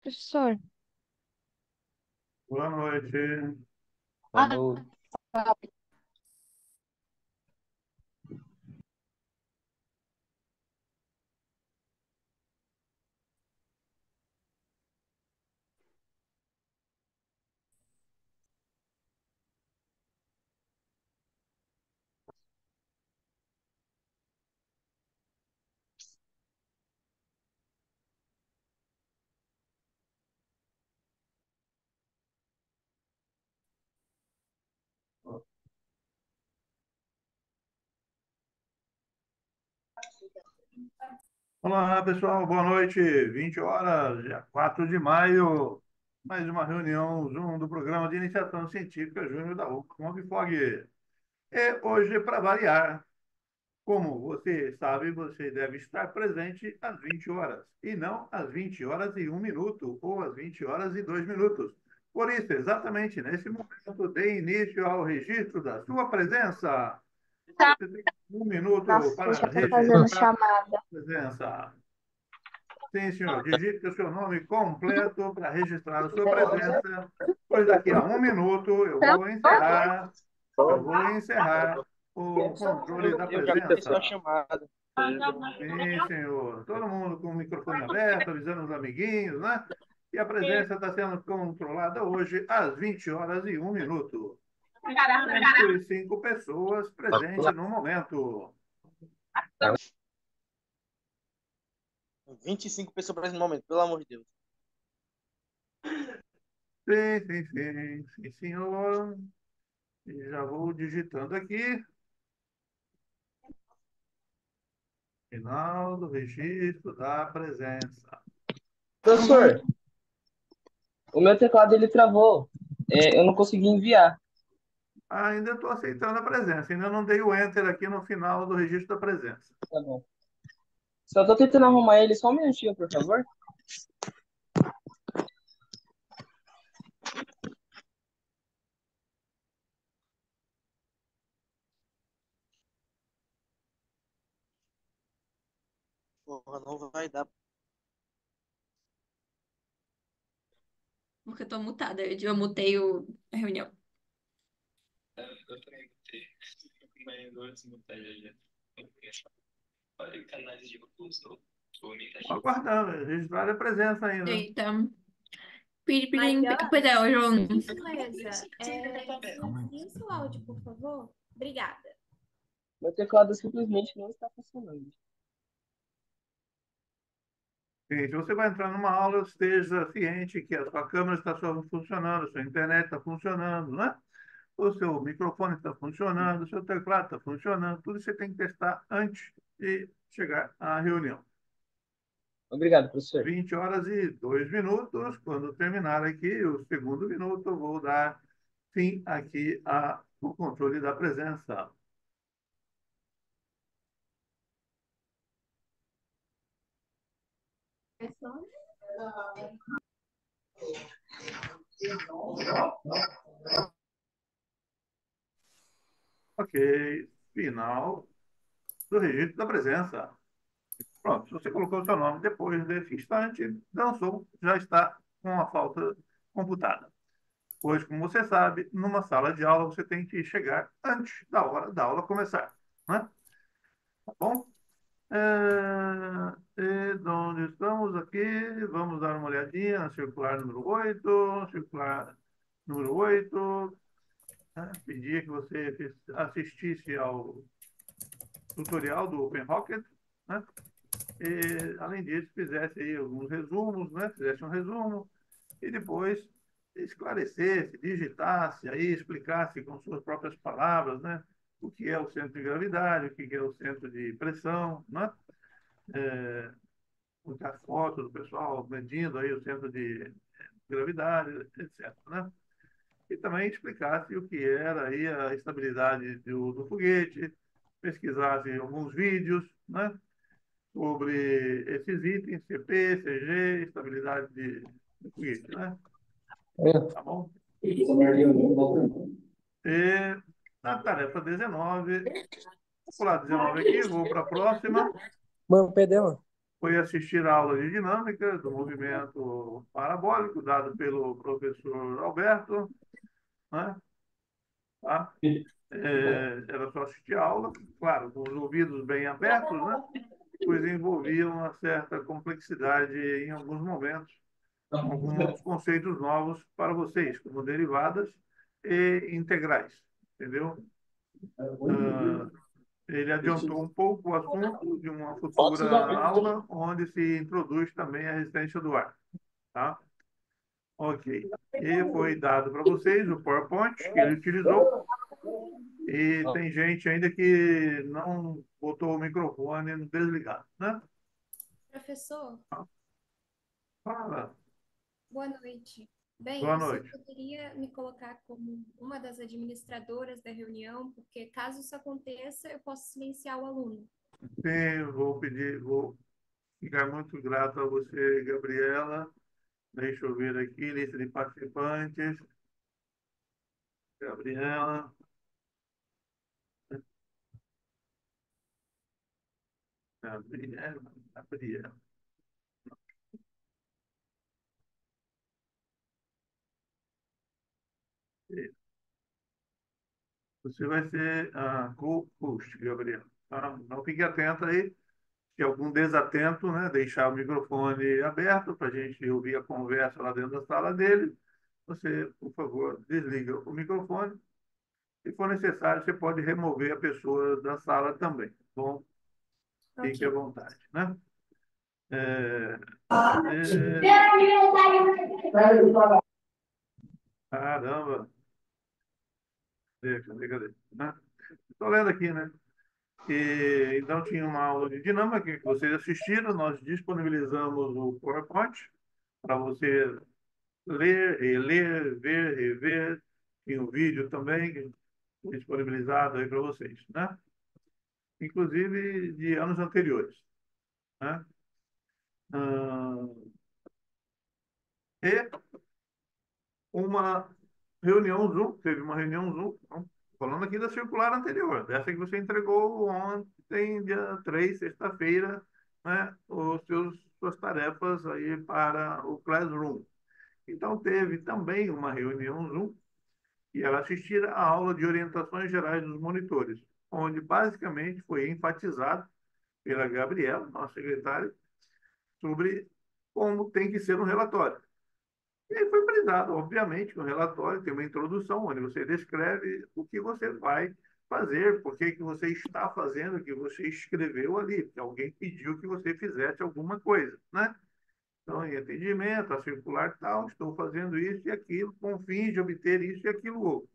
Professor, Boa noite. Boa ah, noite. Olá, pessoal. Boa noite. 20 horas, dia 4 de maio. Mais uma reunião Zoom do Programa de Iniciação Científica Júnior da UFMG. E hoje, para variar, como você sabe, você deve estar presente às 20 horas, e não às 20 horas e 1 minuto, ou às 20 horas e 2 minutos. Por isso, exatamente nesse momento, dê início ao registro da sua presença. tá. Você tem 1 minuto Nossa, já para tá fazendo registrar a chamada. presença. Sim, senhor. Digite o seu nome completo para registrar a sua presença, pois daqui a 1 minuto eu vou encerrar o controle da Eu já comecei a presença. chamada. Sim, senhor. Todo mundo com o microfone aberto, avisando os amiguinhos, né? E a presença está sendo controlada hoje às 20 horas e 1 minuto. 105 pessoas presentes no momento. 25 pessoas presentes no momento, pelo amor de Deus. Sim, sim, sim, sim, senhor. E já vou digitando aqui. Final do registro da presença. Professor, o meu teclado ele travou. Eu não consegui enviar. Ainda estou aceitando a presença. Ainda não dei o enter aqui no final do registro da presença. Tá bom. Só tô tentando arrumar ele só um minutinho, por favor. Porra, não vai dar. Porque eu tô mutada. Eu mutei a reunião. Eu também botei. Mas agora se botar já. Olha, canais de curso. Aguardando, registrar a presença ainda. Eita. Mariana, Pois é, hoje eu... por gentileza, silencia o seu áudio, por favor. Obrigada. Meu teclado simplesmente não está funcionando. Sim, se você vai entrar numa aula, esteja ciente que a sua câmera está só funcionando, a sua internet está funcionando, né? O seu microfone está funcionando, o seu teclado está funcionando. Tudo isso você tem que testar antes de chegar à reunião. Obrigado, professor. 20 horas e 2 minutos. Quando terminar aqui o segundo minuto, eu vou dar fim aqui ao controle da presença. Ok, final do registro da presença. Pronto, se você colocou o seu nome depois desse instante, dançou, já está com a falta computada. Pois, como você sabe, numa sala de aula você tem que chegar antes da hora da aula começar, né? Tá bom? E de onde estamos aqui, vamos dar uma olhadinha na circular número 8, circular número 8, né? Pedia que você assistisse ao tutorial do OpenRocket, né? E, além disso, fizesse aí alguns resumos, né? Fizesse um resumo e depois esclarecesse, digitasse, aí explicasse com suas próprias palavras, né? O que é o centro de gravidade, o que é o centro de pressão, né? Muitas fotos do pessoal medindo aí o centro de gravidade, etc., né? E também explicasse o que era aí a estabilidade do foguete, pesquisasse alguns vídeos, né? Sobre esses itens, CP, CG, estabilidade de foguete, né? Tá bom? E na tarefa 19, vou pular 19 aqui, vou para a próxima. Mano, perdão. foi assistir a aula de dinâmica do movimento parabólico dado pelo professor Alberto, né? Tá? Era só assistir a aula, claro, com os ouvidos bem abertos, né? Pois envolvia uma certa complexidade em alguns momentos, alguns conceitos novos para vocês, como derivadas e integrais, entendeu? Ah, ele adiantou um pouco o assunto de uma futura aula, onde se introduz também a resistência do ar, tá? Ok. E foi dado para vocês o PowerPoint que ele utilizou, e tem gente ainda que não botou o microfone desligado, né? Professor, Fala. boa noite. Bem, Boa o senhor noite. poderia me colocar como uma das administradoras da reunião, porque caso isso aconteça, eu posso silenciar o aluno. Sim, vou ficar muito grato a você, Gabriela. Deixa eu ver aqui, lista de participantes. Gabriela. Gabriela. Você vai ser a co-host, Gabriela. Tá? Então fique atento aí. Se algum desatento, né, deixar o microfone aberto para a gente ouvir a conversa lá dentro da sala dele, você, por favor, desliga o microfone. Se for necessário, você pode remover a pessoa da sala também. Tá bom, fique à Ok. vontade, né? É, é, caramba, cadê? Né? Estou lendo aqui, né? Então, tinha uma aula de dinâmica que vocês assistiram, nós disponibilizamos o PowerPoint para você ler, reler, ver, rever. Tinha um vídeo também disponibilizado aí para vocês, né? Inclusive de anos anteriores, né? Ah, e uma reunião Zoom, teve uma reunião Zoom, então, falando aqui da circular anterior, dessa que você entregou ontem, dia 3, sexta-feira, né, suas tarefas aí para o Classroom. Então, teve também uma reunião Zoom e ela assistir a aula de orientações gerais dos monitores, onde basicamente foi enfatizado pela Gabriela, nossa secretária, sobre como tem que ser um relatório. E aí foi brisado, obviamente, que o relatório tem uma introdução, onde você descreve o que você vai fazer, por que que você está fazendo, o que você escreveu ali, porque alguém pediu que você fizesse alguma coisa, né? Então, em atendimento, a circular tal, estou fazendo isso e aquilo, com fins de obter isso e aquilo outro,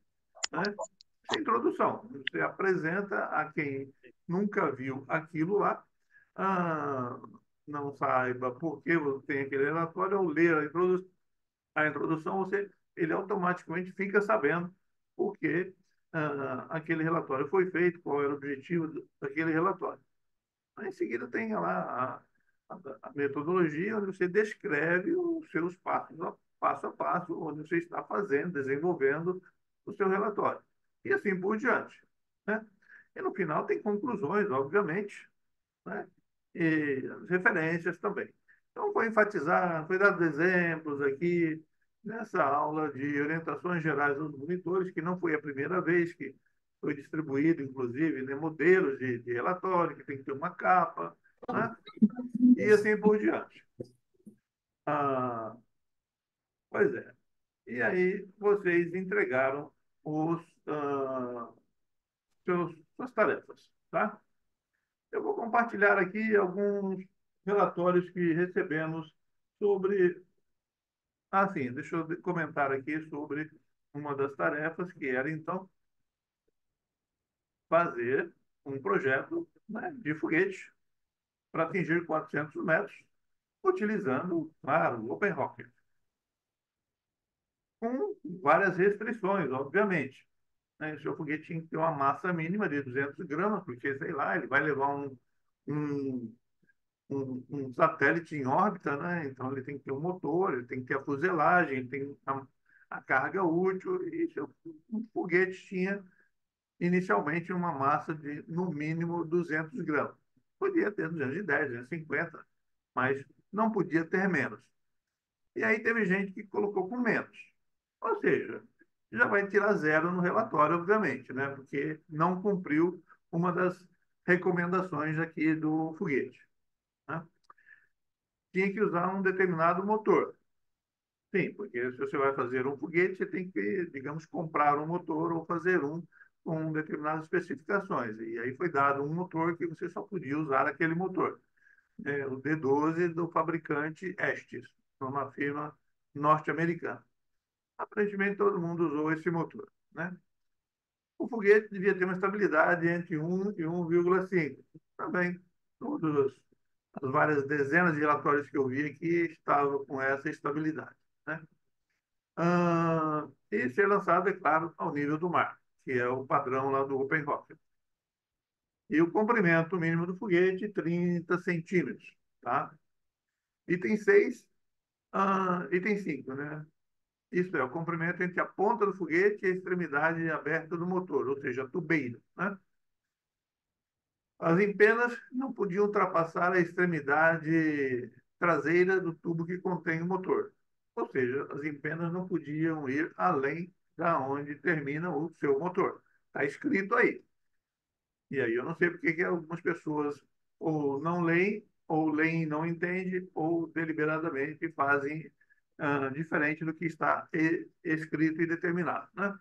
né? Essa é a introdução. Você apresenta a quem nunca viu aquilo lá, ah, não saiba por que você tem aquele relatório, ao ler a introdução, ele automaticamente fica sabendo por que aquele relatório foi feito, qual era o objetivo daquele relatório. Aí, em seguida, tem lá a metodologia, onde você descreve os seus passos, passo a passo, onde você está fazendo, desenvolvendo o seu relatório. E assim por diante, né? E no final tem conclusões, obviamente, né? E as referências também. Então, foi enfatizar, foi dado exemplos aqui nessa aula de orientações gerais aos monitores, que não foi a primeira vez que foi distribuído, inclusive, né, modelos de relatório, que tem que ter uma capa, né? E assim por diante. Ah, pois é. E aí, vocês entregaram os, ah, suas tarefas, tá? Eu vou compartilhar aqui alguns relatórios que recebemos sobre. Ah, sim, deixa eu comentar aqui sobre uma das tarefas, que era, então, fazer um projeto, né, de foguete para atingir 400 metros, utilizando, claro, o Open Rocket, com várias restrições, obviamente. Né? O seu foguete tinha que ter uma massa mínima de 200 gramas, porque, sei lá, ele vai levar um um satélite em órbita, né? Então ele tem que ter um motor, ele tem que ter a fuselagem, ele tem a carga útil, e um foguete tinha inicialmente uma massa de, no mínimo, 200 gramas. Podia ter 210, 250, mas não podia ter menos. E aí teve gente que colocou com menos. Ou seja, já vai tirar zero no relatório, obviamente, né? Porque não cumpriu uma das recomendações aqui do foguete, né? Tinha que usar um determinado motor. Sim, porque se você vai fazer um foguete, você tem que, digamos, comprar um motor ou fazer um com determinadas especificações. E aí foi dado um motor que você só podia usar aquele motor. O D12 do fabricante Estes, uma firma norte-americana. Aparentemente, todo mundo usou esse motor, né? O foguete devia ter uma estabilidade entre 1 e 1,5. Também, todas as várias dezenas de relatórios que eu vi aqui estavam com essa estabilidade, né? E ser lançado, é claro, ao nível do mar, que é o padrão lá do Open Rocket. E o comprimento mínimo do foguete, 30 centímetros, tá? Item 6, item 5, né? Isso é o comprimento entre a ponta do foguete e a extremidade aberta do motor, ou seja, a tubeira, né? As empenas não podiam ultrapassar a extremidade traseira do tubo que contém o motor. Ou seja, as empenas não podiam ir além da onde termina o seu motor. Está escrito aí. E aí eu não sei porque que algumas pessoas ou não leem, ou leem e não entendem, ou deliberadamente fazem diferente do que está escrito e determinado, né?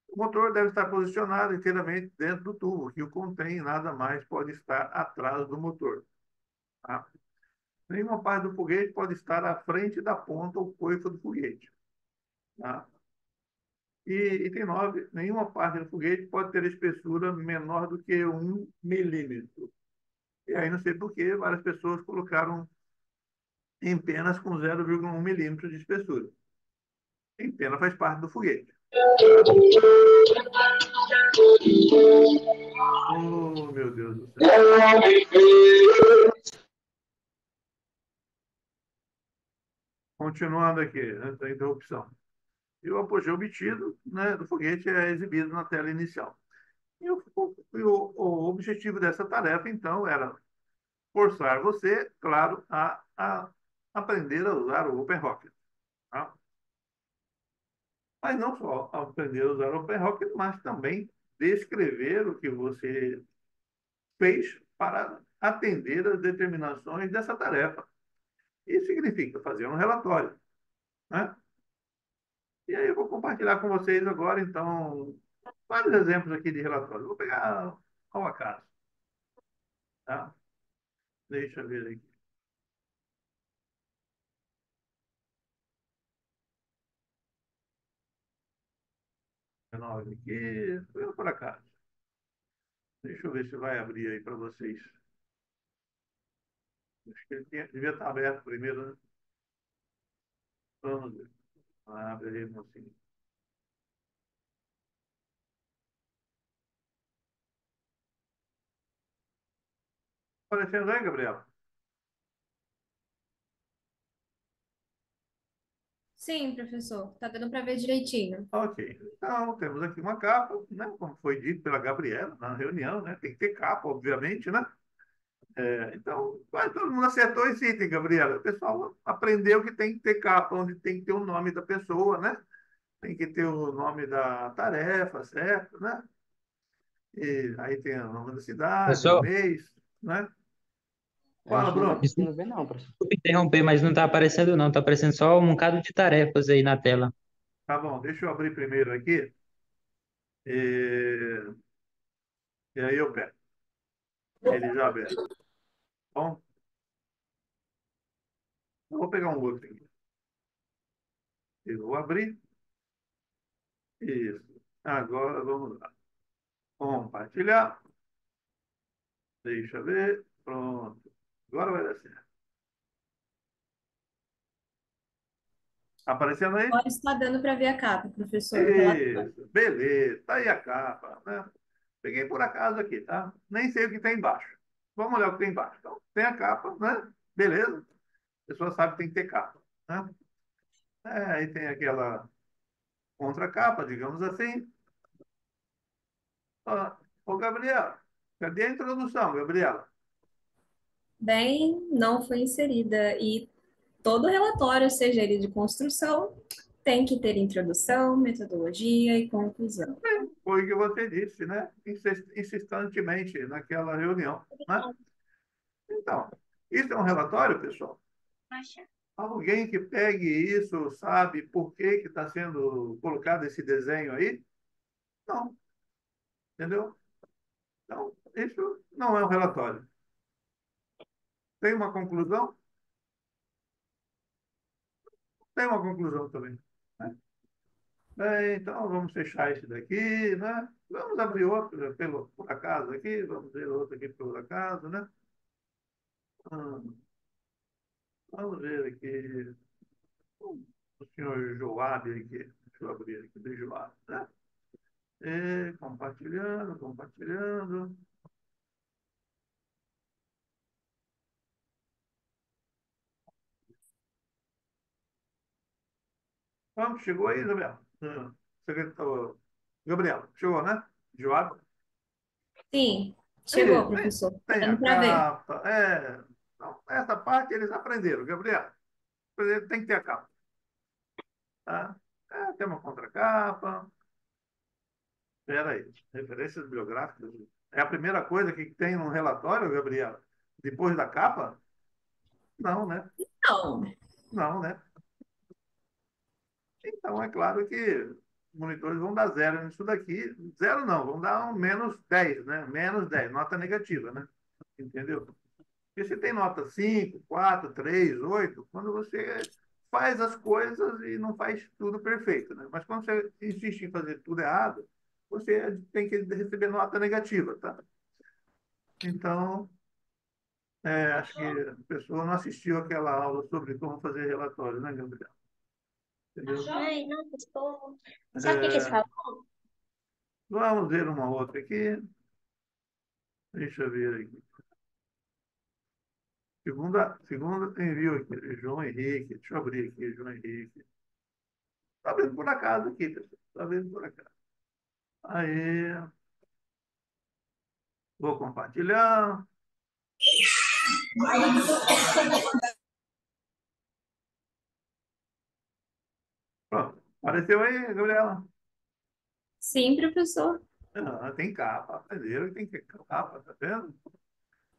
O motor deve estar posicionado inteiramente dentro do tubo, que o contém, nada mais pode estar atrás do motor. Tá? Nenhuma parte do foguete pode estar à frente da ponta ou coifa do foguete. Tá? E item 9, nenhuma parte do foguete pode ter espessura menor do que 1 milímetro. E aí não sei por que várias pessoas colocaram em penas com 0,1 milímetro de espessura. Em pena faz parte do foguete. Oh, meu Deus do céu. Continuando aqui, antes da interrupção. E o apogeu obtido, né, do foguete é exibido na tela inicial. O objetivo dessa tarefa, então, era forçar você, claro, a aprender a usar o Open Rocket. Tá? Mas não só aprender a usar o Open Rocket, mas também descrever o que você fez para atender às determinações dessa tarefa. Isso significa fazer um relatório, né? E aí eu vou compartilhar com vocês agora, então, vários exemplos aqui de relatório. Vou pegar ao acaso, tá? Deixa eu ver aqui. 19 aqui, foi por acaso. Deixa eu ver se vai abrir aí para vocês. Acho que ele devia estar aberto primeiro, né? Vamos ver. Abre aí, mocinho. Aparecendo aí, Gabriela? Sim, professor, tá dando para ver direitinho. Ok. Então, temos aqui uma capa, né? Como foi dito pela Gabriela na reunião, né? Tem que ter capa, obviamente, né? Então, quase todo mundo acertou esse item, Gabriela. O pessoal aprendeu que tem que ter capa, onde tem que ter o nome da pessoa, né? Tem que ter o nome da tarefa, certo, né? E aí tem o nome da cidade, o Professor, mês, né? A Fala, gente não tá Bruno. desculpa conseguindo ver, não, professor. interromper, mas não está aparecendo não, está aparecendo só um bocado de tarefas aí na tela. Tá bom, deixa eu abrir primeiro aqui. E, e aí eu pego. Ele já aberto. Bom, eu vou pegar um outro aqui. Eu vou abrir. Isso. Agora vamos lá. Compartilhar. Deixa eu ver. Pronto. Agora vai dar certo. Aparecendo aí? Agora está dando para ver a capa, professor, o relatório. Isso. Beleza. Tá aí a capa, né? Peguei por acaso aqui, tá? Nem sei o que tem embaixo. Vamos olhar o que tem embaixo. Então, tem a capa, né? Beleza. A pessoa sabe que tem que ter capa, né? Aí tem aquela contracapa, digamos assim. Ó, ô, Gabriela, cadê a introdução, Gabriela? Bem, não foi inserida. E todo relatório, seja ele de construção, tem que ter introdução, metodologia e conclusão. Foi o que você disse, né? Insistentemente naquela reunião, né? Então, isso é um relatório, pessoal? Alguém que pegue isso, sabe por que que está sendo colocado esse desenho aí? Não, entendeu? Então, isso não é um relatório. Tem uma conclusão? Tem uma conclusão também, né? Bem, então, vamos fechar esse daqui, né? Vamos abrir outro, por acaso aqui, vamos ver outro aqui por acaso, né? Hum, Vamos ver aqui o senhor Joab aqui. Deixa eu abrir aqui do Joab, né? E, compartilhando, compartilhando. Vamos, chegou aí, Gabriel? Secretário, Gabriel, chegou, né? Joab? Sim, Aí, chegou, professor. Tá tem a dando para ver. capa. Então, essa parte eles aprenderam, Gabriel. Tem que ter a capa. Tá? Tem uma contracapa. Espera aí. Referências bibliográficas. É a primeira coisa que tem no relatório, Gabriel? Depois da capa? Não, né? Não, Não, né? Então, é claro que os monitores vão dar zero nisso daqui. Zero não, vão dar um -10, né? -10, nota negativa, né? Entendeu? Porque você tem nota 5, 4, 3, 8, quando você faz as coisas e não faz tudo perfeito, né? Mas quando você insiste em fazer tudo errado, você tem que receber nota negativa, tá? Então, acho que a pessoa não assistiu aquela aula sobre como fazer relatório, né, Gabriel? Entendeu? Ai, não, gostou. Sabe o que que eles É, falam? vamos ver uma outra aqui. Deixa eu ver aqui. Segunda envio aqui, João Henrique. Deixa eu abrir aqui, João Henrique. Está vendo por acaso aqui, pessoal. Está vendo por acaso. Aí, vou compartilhar. Pronto. Apareceu aí, Gabriela? sim, professor. Tem capa. Aprenderam que tem que capa, tá vendo?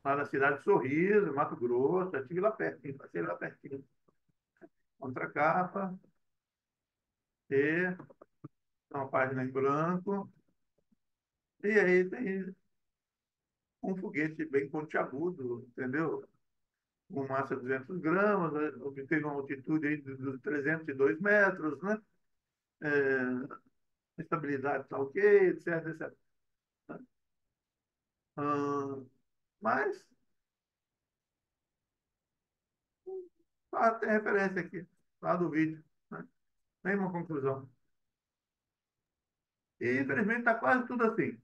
Lá na cidade de Sorriso, Mato Grosso. Eu estive lá pertinho, passei lá pertinho. Contracapa. E uma página em branco. E aí tem um foguete bem pontiagudo, entendeu? Com massa de 200 gramas, né? Obteve uma altitude aí de 302 metros, né? Estabilidade está ok, etc, etc. Mas tem referência aqui, lá do vídeo, né? Nenhuma conclusão. E, infelizmente, está quase tudo assim.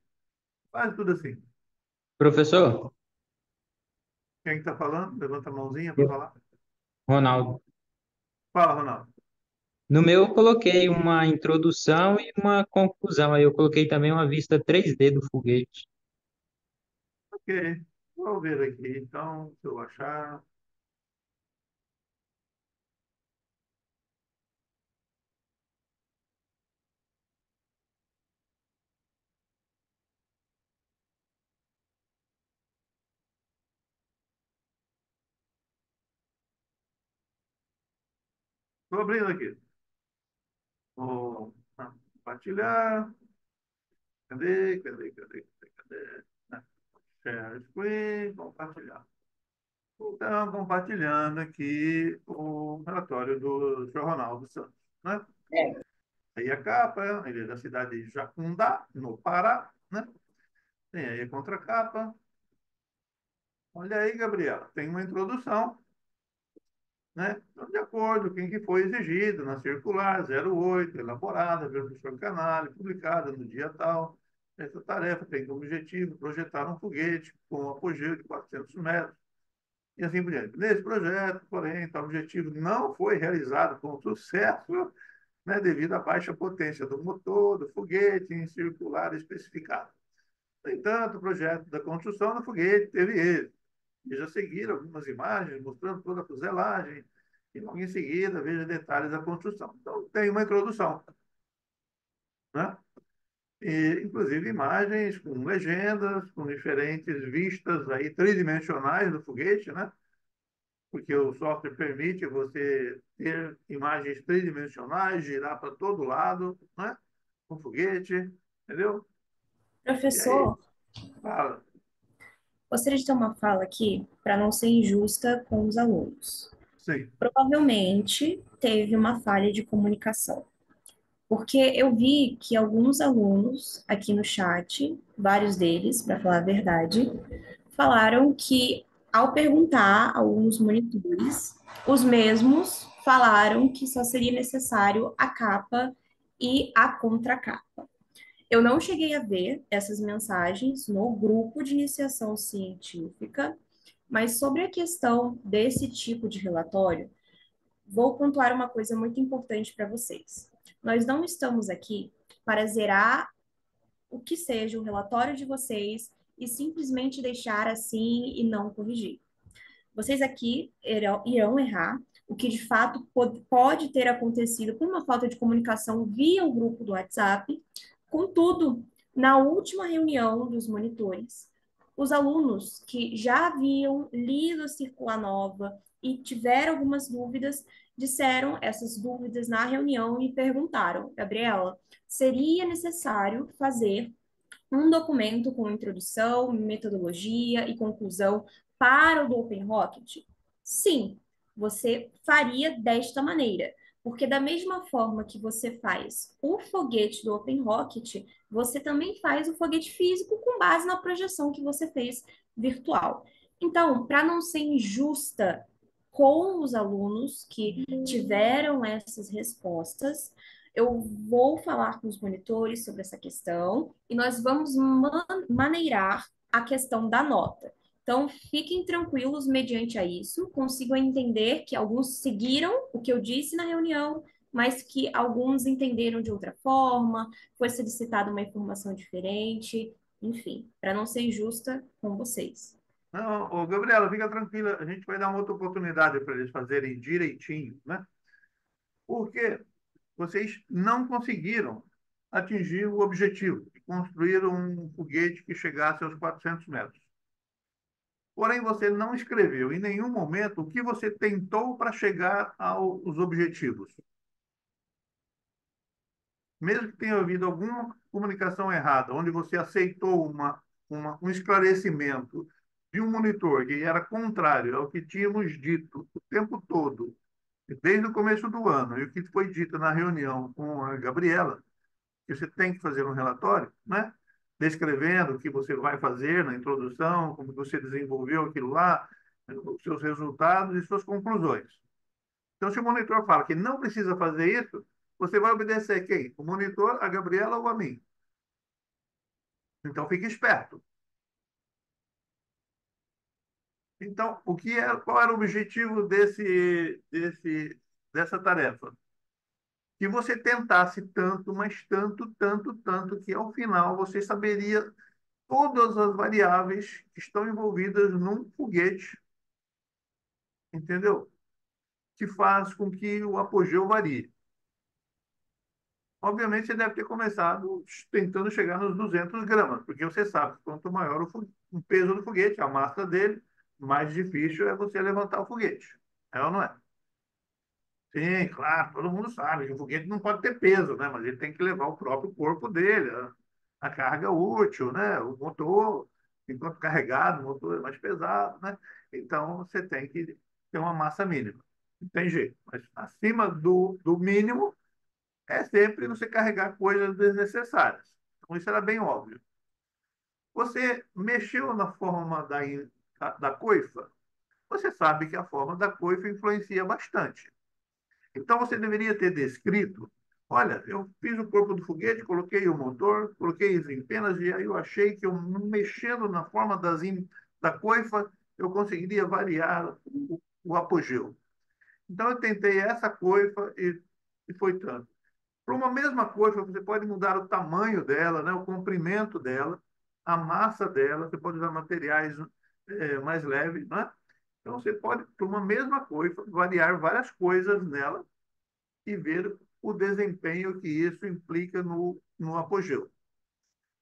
Quase tudo assim. Professor, Quem está falando? Levanta a mãozinha para falar. Ronaldo. Fala, Ronaldo. No meu eu coloquei uma introdução e uma conclusão. Aí eu coloquei também uma vista 3D do foguete. Ok. Vou ver aqui, então, se eu achar. Estou abrindo aqui. Vou compartilhar. Cadê? Cadê? Cadê? Cadê? Cadê? Share screen, compartilhar. Então, compartilhando aqui o relatório do Sr. Ronaldo Santos, né? É, Aí a capa, ele é da cidade de Jacundá, no Pará, né? Tem aí a contracapa. Olha aí, Gabriela, tem uma introdução, né? Então, de acordo com o que foi exigido na circular 08, elaborada pelo professor Canali, publicada no dia tal. Essa tarefa tem como objetivo projetar um foguete com um apogeu de 400 metros e assim por diante. Nesse projeto, porém, tal objetivo não foi realizado com sucesso, né, devido à baixa potência do motor do foguete em circular especificado. No entanto, o projeto da construção do foguete teve êxito. Veja a seguir algumas imagens mostrando toda a fuselagem e logo em seguida veja detalhes da construção. Então, tem uma introdução, né? E, inclusive, imagens com legendas, com diferentes vistas aí tridimensionais do foguete, né? Porque o software permite você ter imagens tridimensionais, girar para todo lado, né? Com foguete, entendeu? E aí, Professor, fala, gostaria de ter uma fala aqui para não ser injusta com os alunos. sim, Provavelmente teve uma falha de comunicação, porque eu vi que alguns alunos aqui no chat, vários deles, para falar a verdade, falaram que ao perguntar a alguns monitores, os mesmos falaram que só seria necessário a capa e a contracapa. Eu não cheguei a ver essas mensagens no grupo de iniciação científica, mas sobre a questão desse tipo de relatório, vou pontuar uma coisa muito importante para vocês. Nós não estamos aqui para zerar o que seja o relatório de vocês e simplesmente deixar assim e não corrigir. Vocês aqui irão errar, o que de fato pode ter acontecido por uma falta de comunicação via o grupo do WhatsApp. Contudo, na última reunião dos monitores, os alunos que já haviam lido a circular nova e tiveram algumas dúvidas, disseram essas dúvidas na reunião e perguntaram: Gabriela, seria necessário fazer um documento com introdução, metodologia e conclusão para o do Open Rocket? Sim, você faria desta maneira, porque da mesma forma que você faz o foguete do Open Rocket, você também faz o foguete físico com base na projeção que você fez virtual. Então, para não ser injusta com os alunos que tiveram essas respostas, eu vou falar com os monitores sobre essa questão e nós vamos maneirar a questão da nota. Então, fiquem tranquilos mediante a isso, consigo entender que alguns seguiram o que eu disse na reunião, mas que alguns entenderam de outra forma, foi solicitada uma informação diferente, enfim, para não ser injusta com vocês. não, ô, Gabriela, fica tranquila, a gente vai dar uma outra oportunidade para eles fazerem direitinho, né? Porque vocês não conseguiram atingir o objetivo de construir um foguete que chegasse aos 400 metros. Porém, você não escreveu em nenhum momento o que você tentou para chegar aos objetivos. Mesmo que tenha havido alguma comunicação errada, onde você aceitou um esclarecimento de um monitor que era contrário ao que tínhamos dito o tempo todo, desde o começo do ano, e o que foi dito na reunião com a Gabriela, que você tem que fazer um relatório, né? Descrevendo o que você vai fazer na introdução, como você desenvolveu aquilo lá, os seus resultados e suas conclusões. Então, se o monitor fala que não precisa fazer isso, você vai obedecer quem? O monitor, a Gabriela ou a mim? Então, fique esperto. Então, qual era o objetivo dessa tarefa? Que você tentasse tanto, mas tanto, tanto, tanto, que ao final você saberia todas as variáveis que estão envolvidas num foguete, entendeu? Que faz com que o apogeu varie. Obviamente, você deve ter começado tentando chegar nos 200 gramas, porque você sabe que quanto maior o peso do foguete, a massa dele, mais difícil é você levantar o foguete. É ou não é? Sim, claro, todo mundo sabe que o foguete não pode ter peso, né? Mas ele tem que levar o próprio corpo dele, a carga útil, né? O motor, enquanto carregado, o motor é mais pesado, né? Então, você tem que ter uma massa mínima. Não tem jeito. Mas acima do mínimo é sempre você carregar coisas desnecessárias. Então, isso era bem óbvio. Você mexeu na forma da coifa? Você sabe que a forma da coifa influencia bastante. Então, você deveria ter descrito: olha, eu fiz o corpo do foguete, coloquei o motor, coloquei as empenas, e aí eu achei que eu, mexendo na forma da coifa, eu conseguiria variar o apogeu. Então, eu tentei essa coifa e foi tanto. Para uma mesma coifa, você pode mudar o tamanho dela, né, o comprimento dela, a massa dela, você pode usar materiais mais leve, né? Então, você pode, para uma mesma coisa, variar várias coisas nela e ver o desempenho que isso implica no apogeu.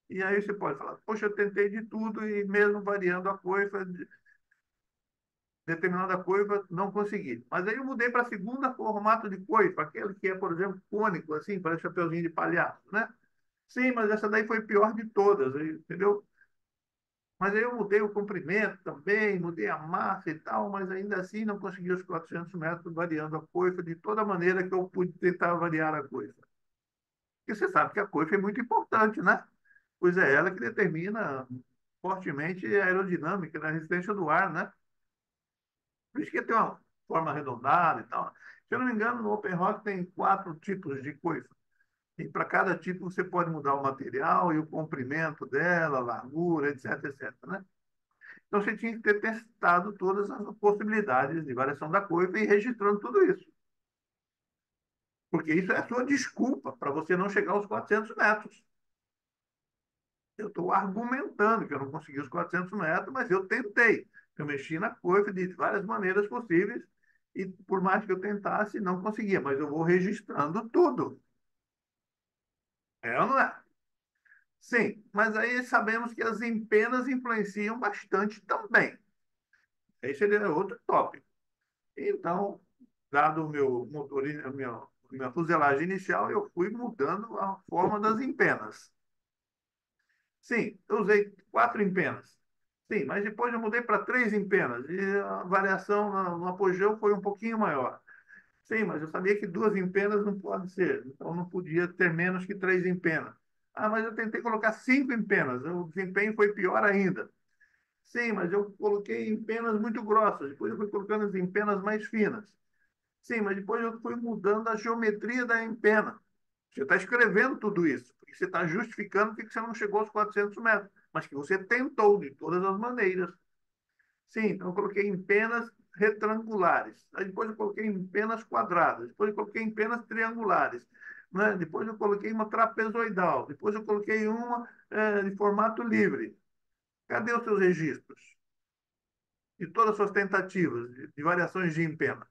E aí você pode falar, poxa, eu tentei de tudo e mesmo variando a coifa, determinada coifa, não consegui. Mas aí eu mudei para a segunda formato de coifa, aquele que é, por exemplo, cônico, assim, parece chapeuzinho de palhaço, né? Sim, mas essa daí foi pior de todas, entendeu? Mas aí eu mudei o comprimento também, mudei a massa e tal, mas ainda assim não consegui os 400 metros variando a coifa de toda maneira que eu pude tentar variar a coifa. Porque você sabe que a coifa é muito importante, né? Pois é ela que determina fortemente a aerodinâmica, a resistência do ar, né? Por isso que tem uma forma arredondada e tal. Se eu não me engano, no Open Rock tem 4 tipos de coifa. E para cada tipo você pode mudar o material e o comprimento dela, a largura, etc, etc, né? Então você tinha que ter testado todas as possibilidades de variação da coifa e registrando tudo isso. Porque isso é a sua desculpa para você não chegar aos 400 metros. Eu estou argumentando que eu não consegui os 400 metros, mas eu tentei. Eu mexi na coifa de várias maneiras possíveis e, por mais que eu tentasse, não conseguia. Mas eu vou registrando tudo. É ou não é? Sim, mas aí sabemos que as empenas influenciam bastante também. Esse é outro tópico. Então, dado o meu motor, minha fuselagem inicial, eu fui mudando a forma das empenas. Sim, eu usei 4 empenas. Sim, mas depois eu mudei para 3 empenas e a variação no apogeu foi um pouquinho maior. Sim, mas eu sabia que 2 empenas não pode ser, então não podia ter menos que 3 empenas. Ah, mas eu tentei colocar 5 empenas, o desempenho foi pior ainda. Sim, mas eu coloquei empenas muito grossas, depois eu fui colocando as empenas mais finas. Sim, mas depois eu fui mudando a geometria da empena. Você está escrevendo tudo isso, porque você está justificando que você não chegou aos 400 metros, mas que você tentou de todas as maneiras. Sim, então eu coloquei em penas retangulares. Aí depois eu coloquei em penas quadradas. Depois eu coloquei em penas triangulares. Né? Depois eu coloquei uma trapezoidal. Depois eu coloquei uma de formato livre. Cadê os seus registros? De todas as suas tentativas de variações de empena?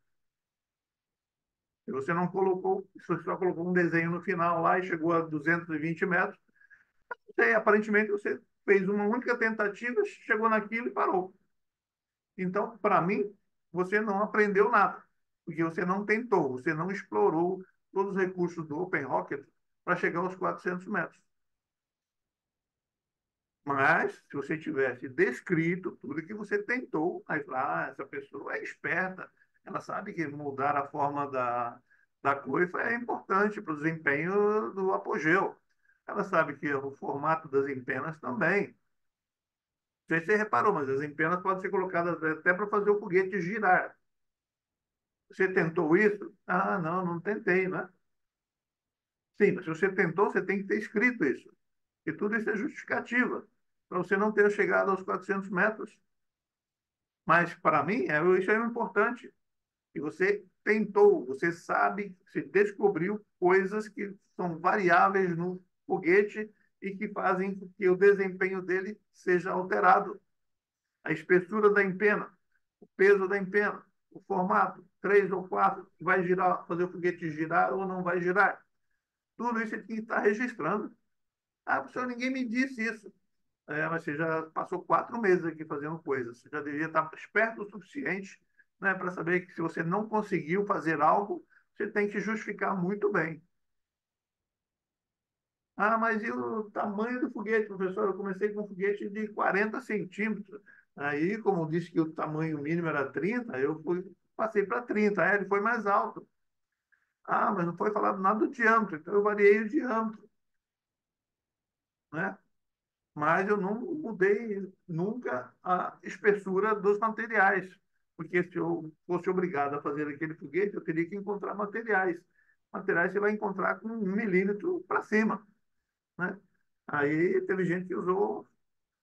Se você não colocou, se você só colocou um desenho no final lá e chegou a 220 metros, você, aparentemente você fez uma única tentativa, chegou naquilo e parou. Então, para mim, você não aprendeu nada, porque você não tentou, você não explorou todos os recursos do Open Rocket para chegar aos 400 metros. Mas, se você tivesse descrito tudo que você tentou, aí, essa pessoa é esperta, ela sabe que mudar a forma da coifa é importante para o desempenho do apogeu. Ela sabe que o formato das empenas também. Não sei se você reparou, mas as empenas podem ser colocadas até para fazer o foguete girar. Você tentou isso? Ah, não, não tentei, né? Sim, mas se você tentou, você tem que ter escrito isso. E tudo isso é justificativa para você não ter chegado aos 400 metros. Mas, para mim, isso é importante. E você tentou, você sabe, você descobriu coisas que são variáveis no foguete e que fazem com que o desempenho dele seja alterado. A espessura da empena, o peso da empena, o formato, 3 ou 4, vai girar, fazer o foguete girar ou não vai girar. Tudo isso você tem que estar registrando. Ah, professor, ninguém me disse isso. Mas você já passou 4 meses aqui fazendo coisas. Você já deveria estar esperto o suficiente, né, para saber que se você não conseguiu fazer algo, você tem que justificar muito bem. Ah, mas e o tamanho do foguete, professor? Eu comecei com um foguete de 40 centímetros. Aí, como disse que o tamanho mínimo era 30, passei para 30. Aí ele foi mais alto. Ah, mas não foi falado nada do diâmetro, então eu variei o diâmetro, né? Mas eu não mudei nunca a espessura dos materiais, porque se eu fosse obrigado a fazer aquele foguete, eu teria que encontrar materiais. Materiais você vai encontrar com 1 milímetro para cima, né? Aí teve gente que usou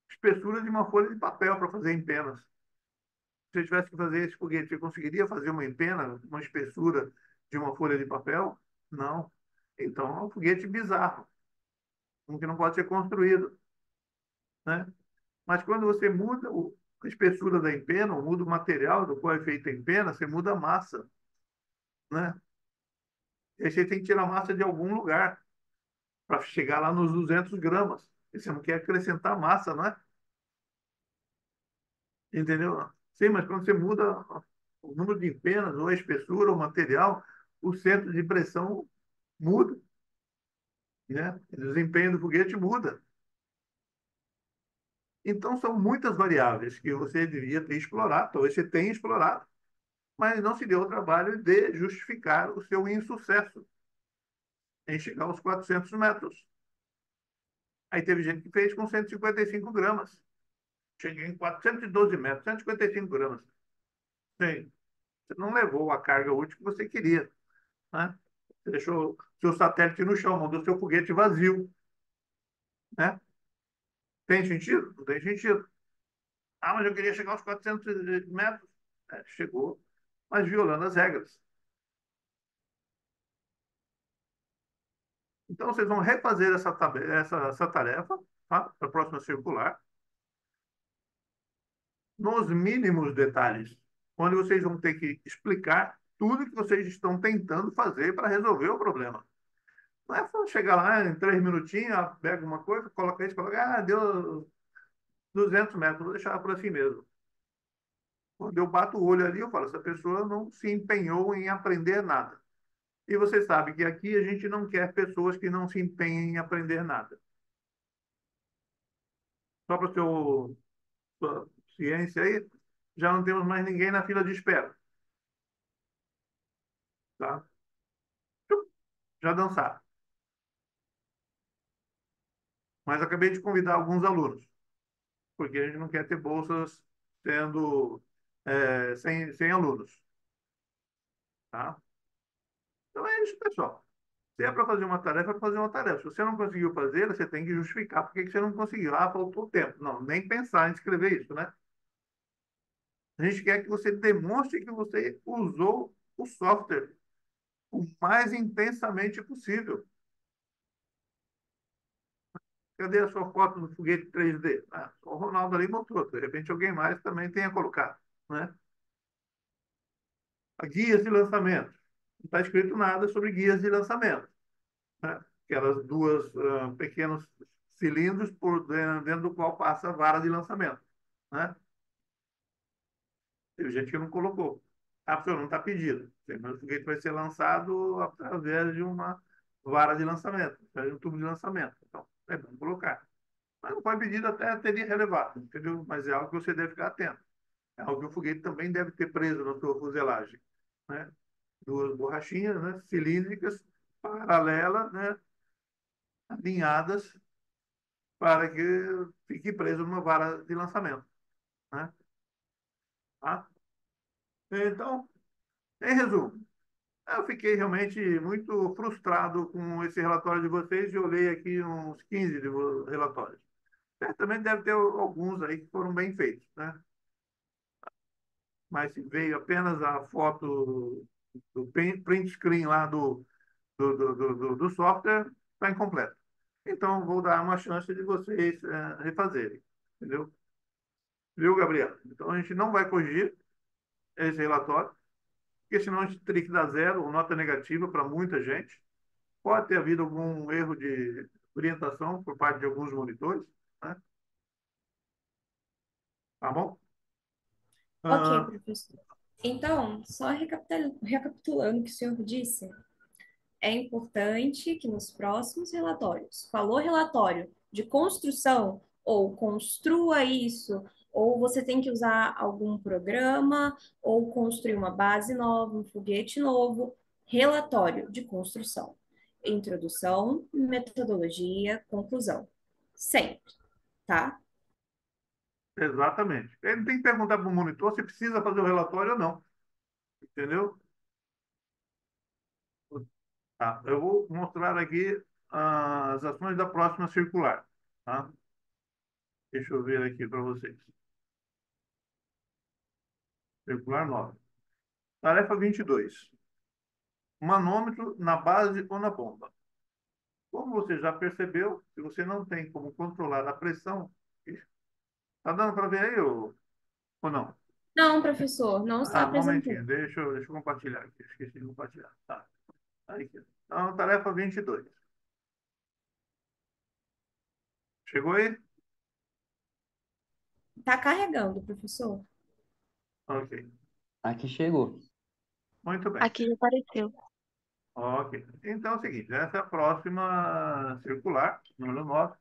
espessura de uma folha de papel para fazer empenas. Se eu tivesse que fazer esse foguete, eu conseguiria fazer uma empena, uma espessura de uma folha de papel? Não. Então é um foguete bizarro, um que não pode ser construído, né? Mas quando você muda a espessura da empena, ou muda o material do qual é feita a empena, você muda a massa, né? E aí você tem que tirar a massa de algum lugar para chegar lá nos 200 gramas. E você não quer acrescentar massa, não é? Entendeu? Sim, mas quando você muda o número de empenas, ou a espessura, ou o material, o centro de pressão muda, né? O desempenho do foguete muda. Então, são muitas variáveis que você devia ter explorado, talvez você tenha explorado, mas não se deu o trabalho de justificar o seu insucesso em chegar aos 400 metros. Aí teve gente que fez com 155 gramas. Cheguei em 412 metros, 155 gramas. Sim, você não levou a carga útil que você queria, né? Você deixou seu satélite no chão, mandou seu foguete vazio, né? Tem sentido? Não tem sentido. Ah, mas eu queria chegar aos 400 metros. É, chegou, mas violando as regras. Então, vocês vão refazer essa tarefa, tá? Para a próxima circular, nos mínimos detalhes, onde vocês vão ter que explicar tudo que vocês estão tentando fazer para resolver o problema. Não é só chegar lá em 3 minutinhos, pega uma coisa, coloca isso, coloca, deu 200 metros, vou deixar por assim mesmo. Quando eu bato o olho ali, eu falo, essa pessoa não se empenhou em aprender nada. E você sabe que aqui a gente não quer pessoas que não se empenhem em aprender nada. Só para sua ciência aí, já não temos mais ninguém na fila de espera. Tá? Já dançaram. Mas acabei de convidar alguns alunos, porque a gente não quer ter bolsas sendo sem alunos. Tá? Então é isso, pessoal. Se é para fazer uma tarefa, é para fazer uma tarefa. Se você não conseguiu fazer, você tem que justificar por que você não conseguiu. Ah, faltou tempo. Não, nem pensar em escrever isso, né? A gente quer que você demonstre que você usou o software o mais intensamente possível. Cadê a sua foto do foguete 3D? Ah, só o Ronaldo ali mostrou. De repente, alguém mais também tenha colocado, né? A guias de lançamento. Não está escrito nada sobre guias de lançamento, né? Aquelas duas pequenos cilindros dentro do qual passa a vara de lançamento, né? Teve gente que não colocou. Ah, professor, não está pedido. Mas o foguete vai ser lançado através de uma vara de lançamento, através de um tubo de lançamento. Então, é bom colocar. Mas não foi pedido, até teria relevado, entendeu? Mas é algo que você deve ficar atento. É algo que o foguete também deve ter preso na sua fuselagem, né? Duas borrachinhas, né? Cilíndricas, paralelas, né? Alinhadas para que fique preso numa vara de lançamento, né? Tá? Então, em resumo, eu fiquei realmente muito frustrado com esse relatório de vocês e olhei aqui uns 15 relatórios. Certamente deve ter alguns aí que foram bem feitos, né? Mas se veio apenas a foto do print screen lá do software, está incompleto. Então, vou dar uma chance de vocês refazerem, entendeu? Viu, Gabriel? Então, a gente não vai corrigir esse relatório, porque senão a gente teria que dar zero ou nota negativa para muita gente. Pode ter havido algum erro de orientação por parte de alguns monitores, né? Tá bom? Ok, Ah, professor. Então, só recapitulando o que o senhor disse, é importante que nos próximos relatórios, falou relatório de construção, ou construa isso, ou você tem que usar algum programa, ou construir uma base nova, um foguete novo, relatório de construção. Introdução, metodologia, conclusão. Sempre, tá? exatamente. Ele tem que perguntar para o monitor se precisa fazer o relatório ou não, entendeu? Tá, eu vou mostrar aqui as ações da próxima circular. Tá? Deixa eu ver aqui para vocês. Circular 9. Tarefa 22. Manômetro na base ou na bomba. Como você já percebeu, se você não tem como controlar a pressão, está dando para ver aí, ou não? Não, professor, não está Um momentinho, apresentando. deixa eu compartilhar aqui. Esqueci de compartilhar. Tá. Aí, aqui. Então, tarefa 22. Chegou aí? Está carregando, professor. Ok. Aqui chegou. Muito bem. Aqui já apareceu. Ok. Então é o seguinte, essa é a próxima circular, número 9.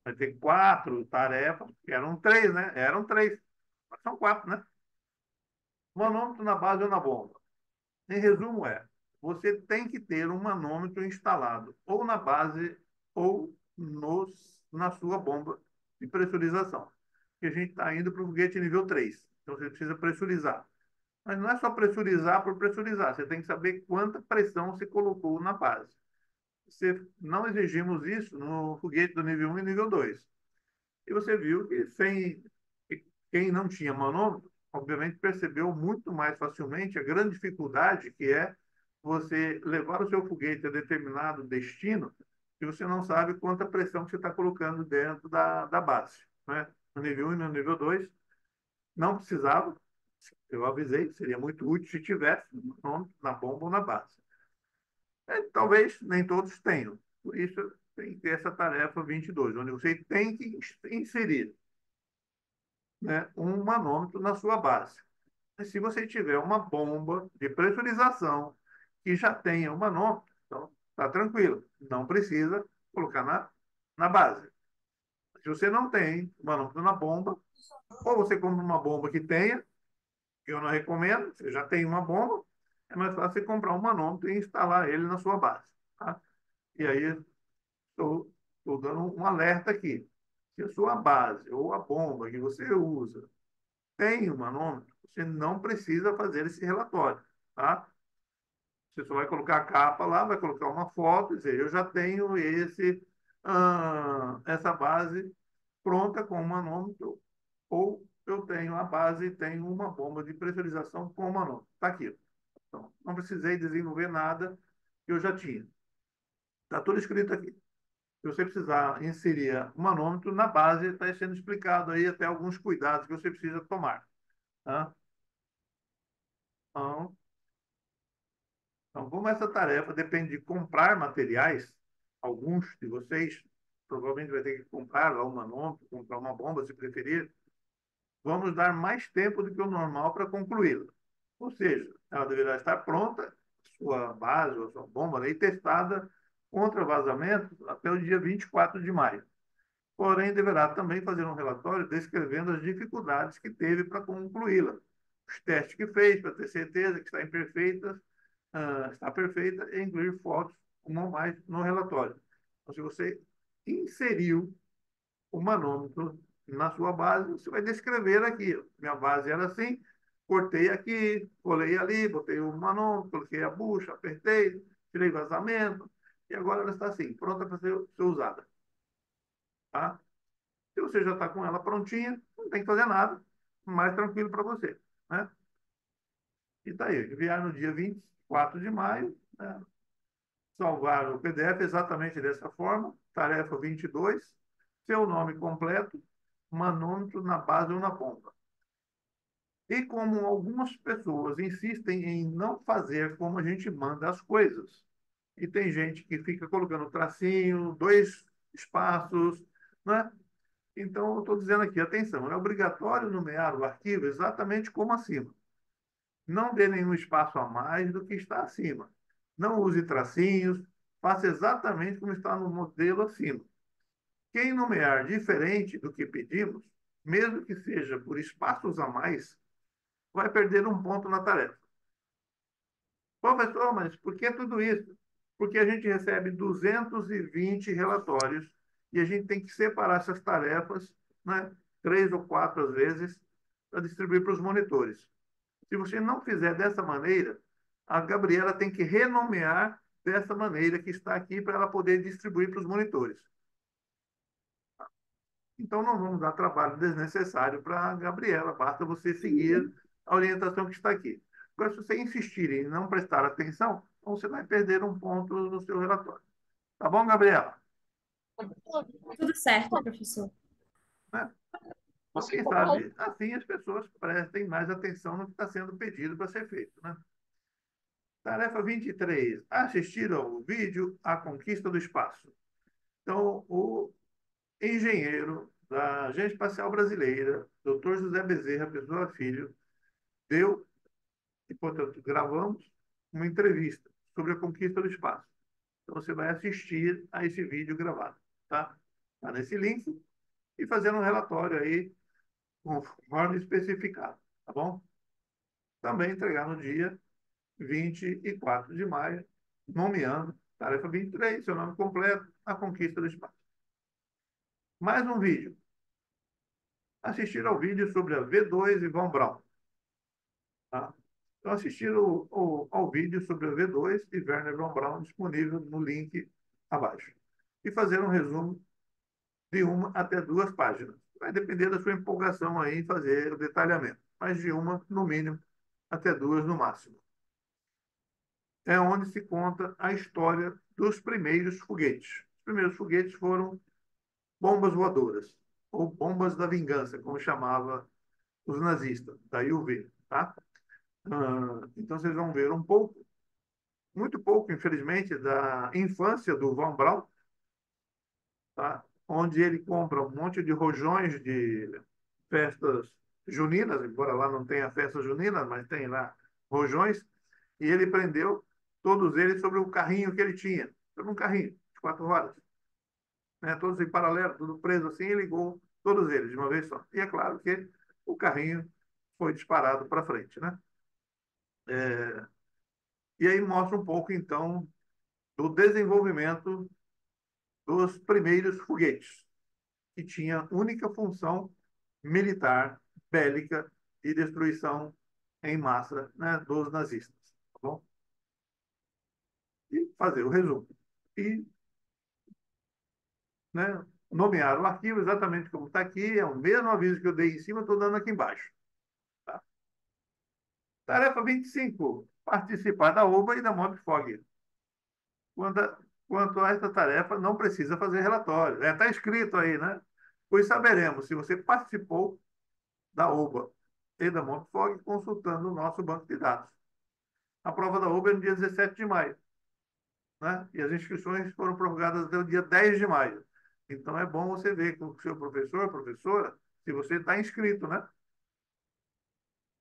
Vai ter 4 tarefas, que eram 3, né? Eram 3. Mas são 4, né? Manômetro na base ou na bomba. Em resumo, você tem que ter um manômetro instalado ou na base ou na sua bomba de pressurização. Que a gente está indo para o foguete nível 3. Então você precisa pressurizar. Mas não é só pressurizar por pressurizar. Você tem que saber quanta pressão você colocou na base. Não exigimos isso no foguete do nível 1 e nível 2. E você viu que quem não tinha manômetro, obviamente percebeu muito mais facilmente a grande dificuldade que é você levar o seu foguete a determinado destino e você não sabe quanta pressão que você está colocando dentro da base. Né? No nível 1 e no nível 2, não precisava, eu avisei, seria muito útil se tivesse manômetro na bomba ou na base. Talvez nem todos tenham. Por isso, tem que ter essa tarefa 22, onde você tem que inserir, né, um manômetro na sua base. Mas se você tiver uma bomba de pressurização que já tenha um manômetro, então está tranquilo. Não precisa colocar na base. Se você não tem manômetro na bomba, ou você compra uma bomba que tenha, que eu não recomendo, você já tem uma bomba, é mais fácil você comprar um manômetro e instalar ele na sua base. Tá? E aí estou dando um alerta aqui. Se a sua base ou a bomba que você usa tem um manômetro, você não precisa fazer esse relatório. Tá? Você só vai colocar a capa lá, vai colocar uma foto e dizer, eu já tenho essa base pronta com o manômetro, ou eu tenho a base e tenho uma bomba de pressurização com o manômetro. Está aqui. Então, não precisei desenvolver nada que eu já tinha. Está tudo escrito aqui. Se você precisar inserir o manômetro na base, está sendo explicado aí até alguns cuidados que você precisa tomar. Tá? Então, como essa tarefa depende de comprar materiais, alguns de vocês provavelmente vai ter que comprar lá um manômetro, comprar uma bomba, se preferir, vamos dar mais tempo do que o normal para concluí-la. Ou seja, ela deverá estar pronta, sua base ou sua bomba, e testada contra vazamentos até o dia 24 de maio. Porém, deverá também fazer um relatório descrevendo as dificuldades que teve para concluí-la, os testes que fez para ter certeza que está perfeita e incluir fotos, uma ou mais, no relatório. Então, se você inseriu o manômetro na sua base, você vai descrever aqui. Minha base era assim, cortei aqui, colei ali, botei o manômetro, coloquei a bucha, apertei, tirei vazamento, e agora ela está assim, pronta para ser usada. Tá? Se você já está com ela prontinha, não tem que fazer nada, mais tranquilo para você. Né? E está aí, enviar no dia 24 de maio, né? Salvar o PDF exatamente dessa forma, tarefa 22, seu nome completo, manômetro na base ou na ponta. E como algumas pessoas insistem em não fazer como a gente manda as coisas, e tem gente que fica colocando tracinho, dois espaços, né? Então, eu estou dizendo aqui, atenção, é obrigatório nomear o arquivo exatamente como acima. Não dê nenhum espaço a mais do que está acima. Não use tracinhos, faça exatamente como está no modelo acima. Quem nomear diferente do que pedimos, mesmo que seja por espaços a mais, vai perder um ponto na tarefa. Professor, mas por que tudo isso? Porque a gente recebe 220 relatórios e a gente tem que separar essas tarefas, né, 3 ou 4 às vezes, para distribuir para os monitores. Se você não fizer dessa maneira, a Gabriela tem que renomear dessa maneira que está aqui para ela poder distribuir para os monitores. Então, não vamos dar trabalho desnecessário para a Gabriela, basta você seguir a orientação que está aqui. Agora, se você insistir em não prestar atenção, então você vai perder um ponto no seu relatório. Tá bom, Gabriela? Tudo certo, professor. Né? Quem sabe assim as pessoas prestem mais atenção no que está sendo pedido para ser feito, né? Tarefa 23. Assistir ao vídeo A Conquista do Espaço. Então, o engenheiro da Agência Espacial Brasileira, Dr. José Bezerra Pessoa Filho, deu, e portanto gravamos, uma entrevista sobre a conquista do espaço. Então você vai assistir a esse vídeo gravado, tá? Tá nesse link e fazendo um relatório aí conforme especificado, tá bom? Também entregar no dia 24 de maio, nomeando tarefa 23, seu nome completo, a conquista do espaço. Mais um vídeo. Assistir ao vídeo sobre a V2 e Von Braun. Tá? Então, assistir ao vídeo sobre a V2 e Werner von Braun disponível no link abaixo. E fazer um resumo de uma até duas páginas. Vai depender da sua empolgação aí em fazer o detalhamento, mas de uma, no mínimo, até duas no máximo. É onde se conta a história dos primeiros foguetes. Os primeiros foguetes foram bombas voadoras, ou bombas da vingança, como chamava os nazistas, daí o V, tá? Então vocês vão ver um pouco, muito pouco, infelizmente, da infância do Von Braun, tá? Onde ele compra um monte de rojões de festas juninas, embora lá não tenha festa junina, mas tem lá rojões, e ele prendeu todos eles sobre o carrinho que ele tinha, sobre um carrinho de 4 rodas, né? Todos em paralelo, tudo preso assim, e ligou todos eles de uma vez só. E é claro que o carrinho foi disparado para frente, né? E aí mostra um pouco, então, do desenvolvimento dos primeiros foguetes, que tinha única função militar, bélica e destruição em massa, né, dos nazistas. Tá bom? E fazer o resumo. E, né, nomear o arquivo exatamente como está aqui, é o mesmo aviso que eu dei em cima, estou dando aqui embaixo. Tá? Tarefa 25. Participar da OBA e da MobFog. Quanto a esta tarefa, não precisa fazer relatório. Está escrito aí, né? Pois saberemos se você participou da OBA e da MobFog consultando o nosso banco de dados. A prova da OBA é no dia 17 de maio, né? E as inscrições foram prorrogadas até o dia 10 de maio. Então é bom você ver com o seu professor, professora, se você está inscrito, né?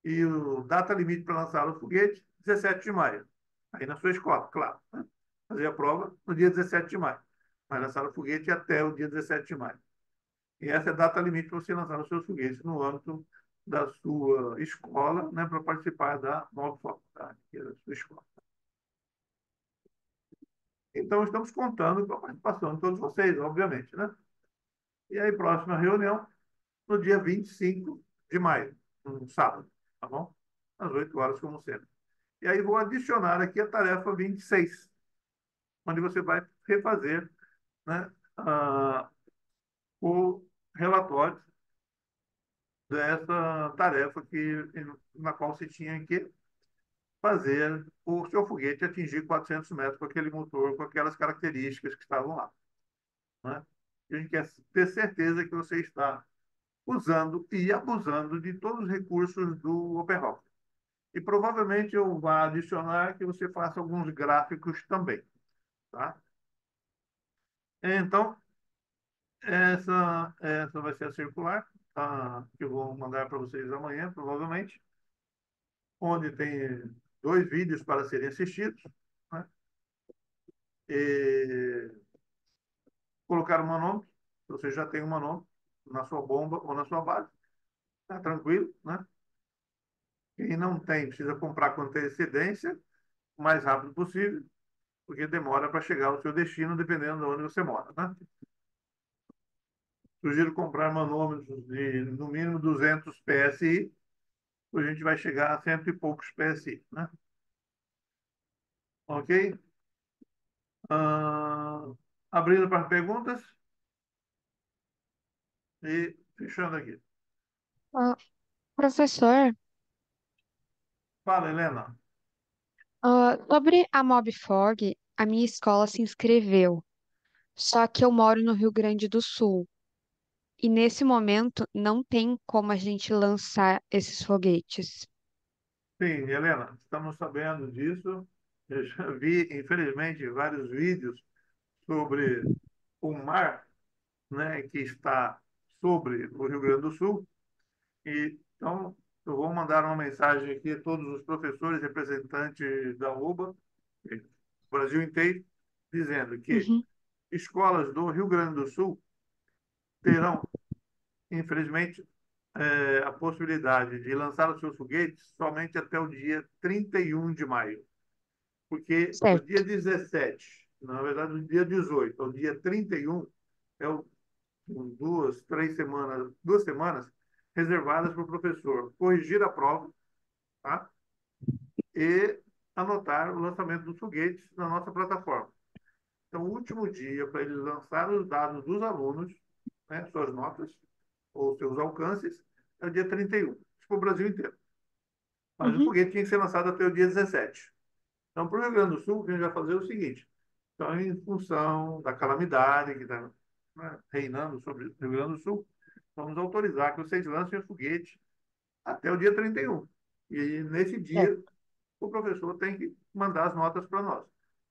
E o data limite para lançar o foguete, 17 de maio. Aí na sua escola, claro, né? Fazer a prova no dia 17 de maio. Vai lançar o foguete até o dia 17 de maio. E essa é a data limite para você lançar os seus foguetes no âmbito da sua escola, né, para participar da nova faculdade, que é da sua escola. Então, estamos contando com a participação de todos vocês, obviamente, né? E aí, próxima reunião, no dia 25 de maio, no sábado, tá bom? Às 8 horas, como sempre. E aí, vou adicionar aqui a tarefa 26, onde você vai refazer, né, o relatório dessa tarefa na qual você tinha que fazer o seu foguete atingir 400 metros com aquele motor, com aquelas características que estavam lá, né? E a gente quer ter certeza que você está usando e abusando de todos os recursos do OpenRock. E provavelmente eu vou adicionar que você faça alguns gráficos também, tá? Então, essa vai ser a circular, tá? Que eu vou mandar para vocês amanhã, provavelmente, onde tem 2 vídeos para serem assistidos, né? E colocar um manômetro, você já tem um manômetro na sua bomba ou na sua base, tá tranquilo, né? Quem não tem, precisa comprar com antecedência, o mais rápido possível, porque demora para chegar ao seu destino, dependendo de onde você mora, né? Sugiro comprar manômetros de, no mínimo, 200 PSI, a gente vai chegar a cento e poucos PSI, né? Ok? Abrindo para perguntas e fechando aqui. Ah, professor, Fala, Helena. sobre a Mobfog, a minha escola se inscreveu, só que eu moro no Rio Grande do Sul e nesse momento não tem como a gente lançar esses foguetes. Sim, Helena, estamos sabendo disso. Eu já vi, infelizmente, vários vídeos sobre o mar, né, que está sobre o Rio Grande do Sul. E, então, eu vou mandar uma mensagem aqui a todos os professores representantes da UBA, do Brasil inteiro, dizendo que Uhum, escolas do Rio Grande do Sul terão, infelizmente, a possibilidade de lançar os seus foguetes somente até o dia 31 de maio. Porque do dia certo. 17, na verdade, do dia 18 ao dia 31, é o, duas, 3 semanas, 2 semanas reservadas para o professor corrigir a prova, tá? E anotar o lançamento dos foguetes na nossa plataforma. Então, o último dia para ele lançar os dados dos alunos, né, suas notas ou seus alcances, é o dia 31. Isso para o Brasil inteiro. Mas o Uhum, foguete tinha que ser lançado até o dia 17. Então, para o Rio Grande do Sul, o que a gente vai fazer é o seguinte. Então, em função da calamidade que está, né, reinando sobre o Rio Grande do Sul, vamos autorizar que vocês lancem o foguete até o dia 31. E nesse dia, certo. o professor tem que mandar as notas para nós.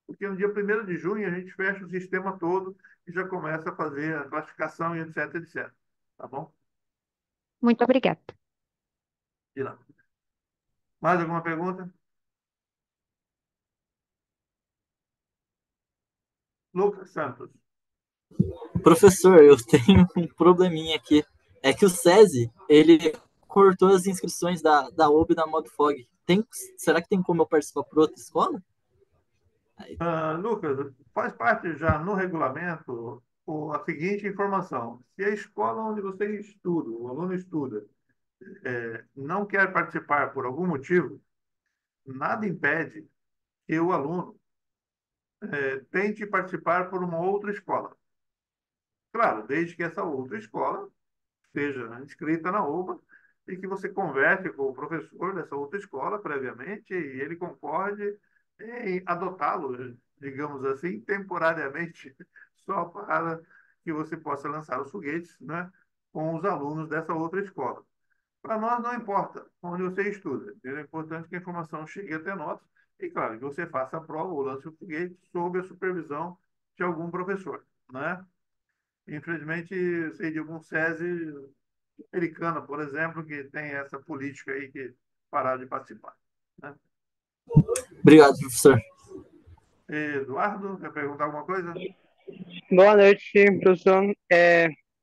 Porque no dia 1º de junho a gente fecha o sistema todo e já começa a fazer a classificação e etc, etc. Tá bom? Muito obrigada. E lá. Mais alguma pergunta? Lucas Santos. Professor, eu tenho um probleminha aqui. É que o SESI, ele cortou as inscrições da UB na Mobfog. Será que tem como eu participar por outra escola? Lucas, faz parte já no regulamento a seguinte informação. Se a escola onde você estuda, o aluno estuda, não quer participar por algum motivo, nada impede que o aluno tente participar por uma outra escola. Claro, desde que essa outra escola seja inscrita na UBA e que você converse com o professor dessa outra escola previamente e ele concorde em adotá-lo, digamos assim, temporariamente, só para que você possa lançar os foguetes, né, com os alunos dessa outra escola. Para nós não importa onde você estuda, é importante que a informação chegue até nós e, claro, que você faça a prova ou lance o foguete sob a supervisão de algum professor, né? Infelizmente, sei de algum SESI americana, por exemplo, que tem essa política aí que parar de participar, né? Obrigado, professor. Eduardo, quer perguntar alguma coisa? Boa noite, professor.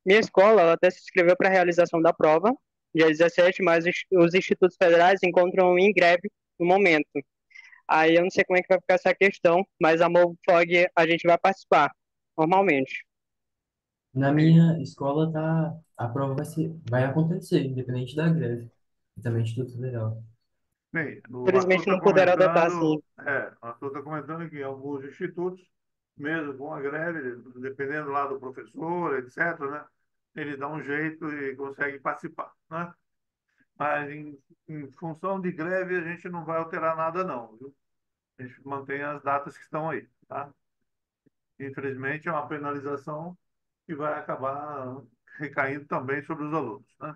Minha escola ela até se inscreveu para a realização da prova, dia 17, mas os institutos federais encontram em greve no momento. Aí eu não sei como é que vai ficar essa questão, mas a MoveFog a gente vai participar, normalmente. Na minha escola a prova vai acontecer, independente da greve. E também Instituto Federal. Bem, o Arthur Infelizmente está não puderam adotar, comentando, assim. o Arthur está comentando que em alguns institutos, mesmo com a greve, dependendo lá do professor, etc., né, ele dá um jeito e consegue participar, né? Mas em função de greve, a gente não vai alterar nada, não, viu? A gente mantém as datas que estão aí, tá? Infelizmente, é uma penalização que vai acabar recaindo também sobre os alunos, né?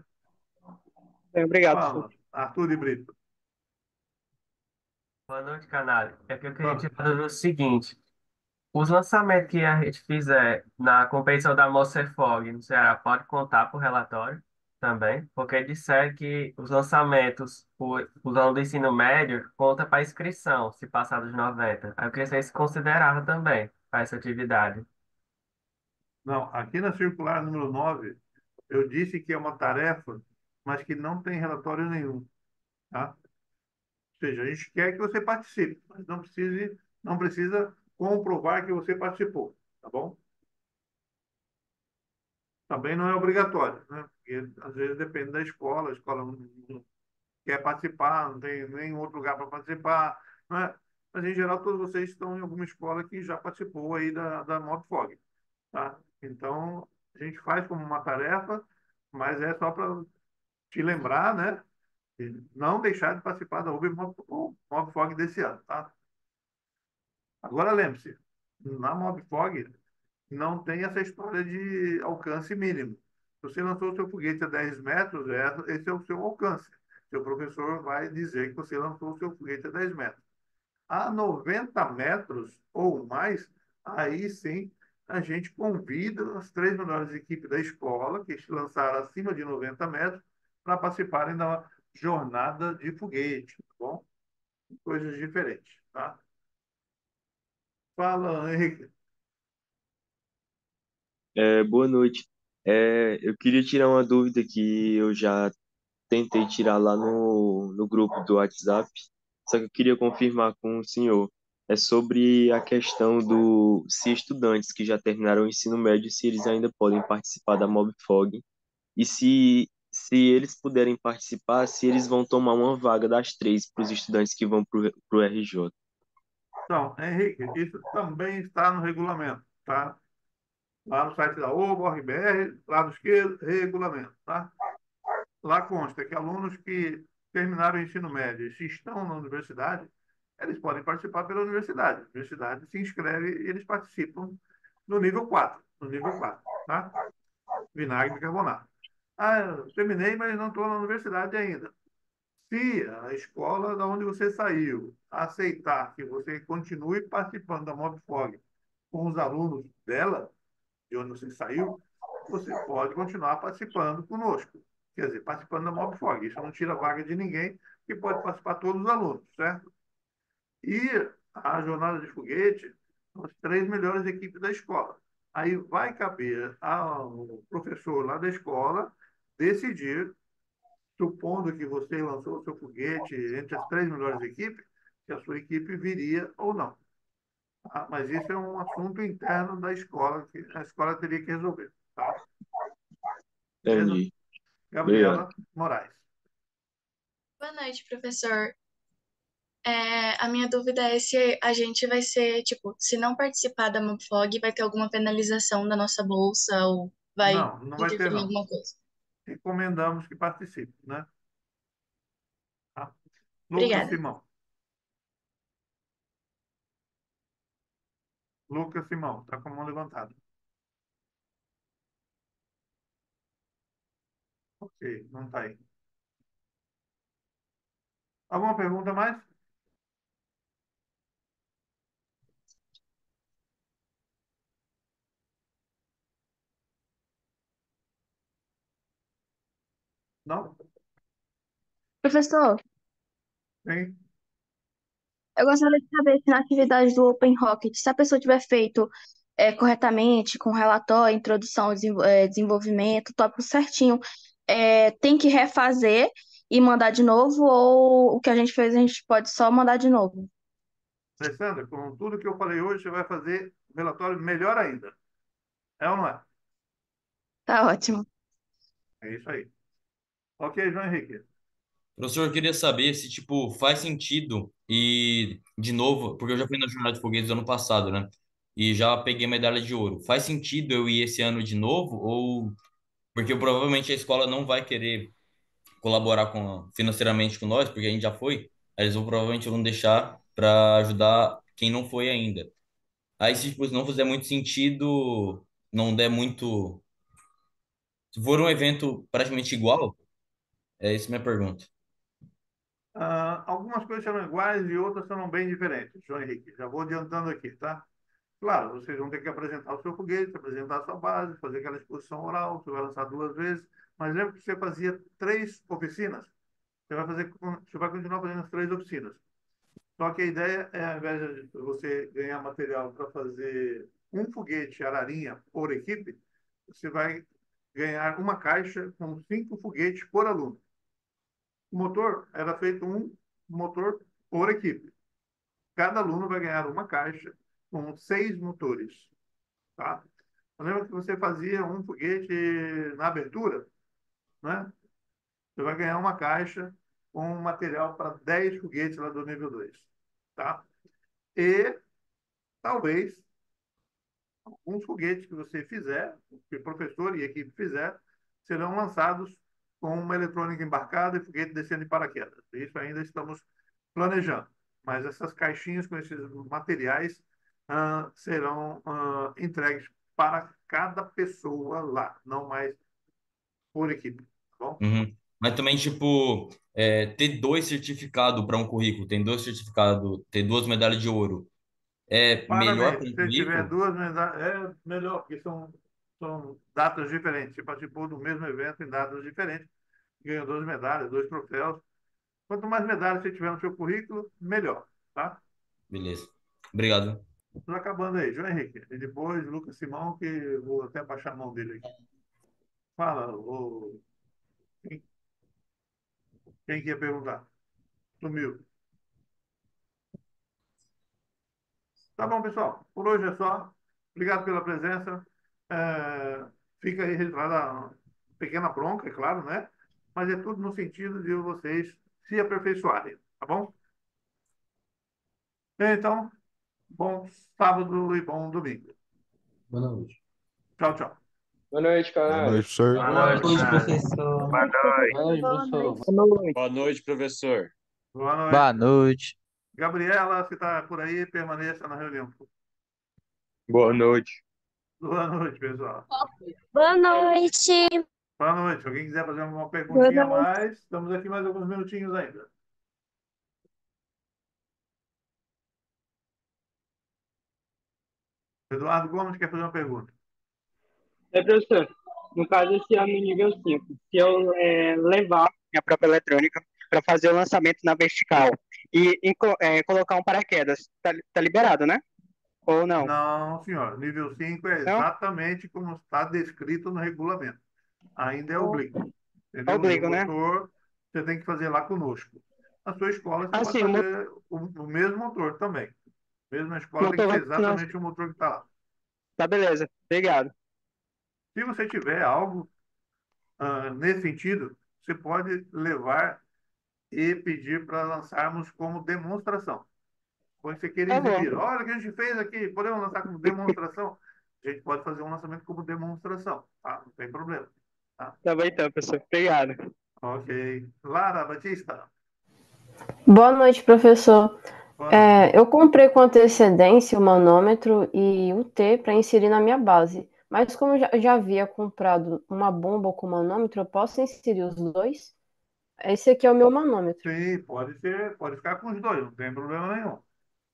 Bem, obrigado, professor. Fala, Arthur de Brito. Boa noite, Canário. É que eu queria Fala. te fazer o seguinte: os lançamentos que a gente fizer na competição da Mocefog no Ceará pode contar por relatório também, porque disseram que os lançamentos, os alunos do ensino médio, conta para inscrição, se passar dos 90. Aí eu queria saber se considerava também para essa atividade. Não, aqui na circular número 9, eu disse que é uma tarefa, mas que não tem relatório nenhum, tá? Ou seja, a gente quer que você participe, mas não precisa comprovar que você participou, tá bom? Também não é obrigatório, né? Porque às vezes depende da escola, a escola não quer participar, não tem nenhum outro lugar para participar, né? Mas em geral todos vocês estão em alguma escola que já participou aí da Mobfog, tá? Então a gente faz como uma tarefa, mas é só para te lembrar, né? E não deixar de participar da Uber Mobfog desse ano, tá? Agora lembre-se, na Mobfog não tem essa história de alcance mínimo. Você lançou o seu foguete a 10 metros, esse é o seu alcance. Seu professor vai dizer que você lançou o seu foguete a 10 metros. A 90 metros ou mais, aí sim a gente convida as 3 melhores equipes da escola, que lançaram acima de 90 metros, para participarem da jornada de foguete, tá bom? Coisas diferentes, tá? Fala, Henrique. Boa noite. Eu queria tirar uma dúvida que eu já tentei tirar lá no grupo do WhatsApp, só que eu queria confirmar com o senhor. É sobre a questão do se estudantes que já terminaram o ensino médio, se eles ainda podem participar da MobFog e se eles puderem participar, se eles vão tomar uma vaga das três para os estudantes que vão para o RJ. Então, Henrique, isso também está no regulamento, tá? Lá no site da OBA, ORBR, lado esquerdo, regulamento, tá? Lá consta que alunos que terminaram o ensino médio e se estão na universidade, eles podem participar pela universidade. A universidade se inscreve e eles participam no nível 4, no nível 4, tá? Vinagre de carbonato. Ah, eu terminei, mas não estou na universidade ainda. Se a escola da onde você saiu aceitar que você continue participando da MobFog com os alunos dela, de onde você saiu, você pode continuar participando conosco. Quer dizer, participando da MobFog. Isso não tira a vaga de ninguém, que pode participar todos os alunos, certo? E a jornada de foguete são as 3 melhores equipes da escola. Aí vai caber ao professor lá da escola decidir, supondo que você lançou o seu foguete entre as 3 melhores equipes, se a sua equipe viria ou não. Tá? Mas isso é um assunto interno da escola, que a escola teria que resolver. Tá? Beleza? Entendi. Obrigado. Gabriela Moraes. Boa noite, professor. A minha dúvida é se a gente vai ser, tipo, se não participar da MobFog, vai ter alguma penalização da nossa bolsa ou vai Não, não vai ter, interferir em não. alguma coisa? Recomendamos que participe, né? Tá? Lucas Obrigada. Simão. Lucas Simão, está com a mão levantada. Ok, não está aí. Alguma pergunta mais? Não? Professor, Sim. eu gostaria de saber se na atividade do Open Rocket, se a pessoa tiver feito corretamente, com relatório, introdução, desenvolvimento, tópico certinho, tem que refazer e mandar de novo, ou o que a gente fez a gente pode só mandar de novo? Alessandra, com tudo que eu falei hoje, você vai fazer um relatório melhor ainda. É ou não é? Tá ótimo. É isso aí. Ok, João Henrique. Professor, eu queria saber se, tipo, faz sentido e, de novo, porque eu já fui na Jornada de Foguetes ano passado, né? E já peguei medalha de ouro. Faz sentido eu ir esse ano de novo? Ou... Porque provavelmente a escola não vai querer colaborar financeiramente com nós, porque a gente já foi. Aí eles provavelmente vão deixar para ajudar quem não foi ainda. Aí, se, tipo, não fizer muito sentido, não der muito... Se for um evento praticamente igual, é isso minha pergunta. Algumas coisas serão iguais e outras serão bem diferentes, João Henrique. Já vou adiantando aqui, tá? Claro, vocês vão ter que apresentar o seu foguete, apresentar a sua base, fazer aquela exposição oral, você vai lançar 2 vezes, mas lembra que você fazia 3 oficinas? Você vai continuar fazendo as 3 oficinas. Só que a ideia é, ao invés de você ganhar material para fazer um foguete Ararinha por equipe, você vai ganhar uma caixa com 5 foguetes por aluno. O motor era feito um motor por equipe. Cada aluno vai ganhar uma caixa com 6 motores. Tá? Lembra que você fazia um foguete na abertura, né? Você vai ganhar uma caixa com material para 10 foguetes lá do nível 2. Tá? E talvez alguns foguetes que você fizer, que o professor e a equipe fizer, serão lançados com uma eletrônica embarcada e foguete descendo de paraquedas. Isso ainda estamos planejando. Mas essas caixinhas com esses materiais serão entregues para cada pessoa lá, não mais por equipe, tá bom? Uhum. Mas também, tipo, ter dois certificados para um currículo, tem dois certificados, ter duas medalhas de ouro, é melhor para Parabéns. um Se tiver currículo? duas medalhas, é melhor, porque são datas diferentes. Você participou do mesmo evento em datas diferentes, ganhou duas medalhas, dois troféus. Quanto mais medalhas você tiver no seu currículo, melhor, tá? Beleza. Obrigado. Estou acabando aí, João Henrique. E depois Lucas Simão, que eu vou até baixar a mão dele aqui. Fala, quem, quem quer perguntar? Sumiu. Tá bom, pessoal. Por hoje é só. Obrigado pela presença. É, fica aí registrada uma pequena bronca, é claro, né? Mas é tudo no sentido de vocês se aperfeiçoarem, tá bom? Então, bom sábado e bom domingo. Boa noite. Tchau, tchau. Boa noite, Boa cara. noite, professor. Boa Boa noite, noite, cara. professor. Boa noite, Boa professor. noite. Boa noite. Boa noite, professor. Boa Boa noite. noite. Gabriela, se está por aí, permaneça na reunião. Boa noite. Boa noite, pessoal. Boa noite. Boa noite. Se alguém quiser fazer uma Boa perguntinha a noite. mais, estamos aqui mais alguns minutinhos ainda. Eduardo Gomes quer fazer uma pergunta. Professor, no caso, esse ano no nível 5, se eu levar minha própria eletrônica para fazer o lançamento na vertical e colocar um paraquedas, tá liberado, né? Ou não? Não, senhor. Nível 5 é Não? exatamente como está descrito no regulamento. Ainda é oblíquo. É Entendeu? E o oblíquo, né? motor você tem que fazer lá conosco. Na sua escola você pode Assim, fazer o mesmo motor também. Mesmo na o escola tem que motor ser vai... Não, exatamente o motor que está lá. tá beleza. Obrigado. Se você tiver algo nesse sentido, você pode levar e pedir para lançarmos como demonstração. Quando você queira Tá bom. exibir, olha o que a gente fez aqui, podemos lançar como demonstração? A gente pode fazer um lançamento como demonstração, tá? Não tem problema. Tá? Tá bom então, professor. Obrigado. Ok. Lara Batista. Boa noite, professor. Boa noite. Eu comprei com antecedência o manômetro e o T para inserir na minha base, mas como eu já havia comprado uma bomba com manômetro, eu posso inserir os dois? Esse aqui é o meu manômetro. Sim, pode ser, pode ficar com os dois, não tem problema nenhum.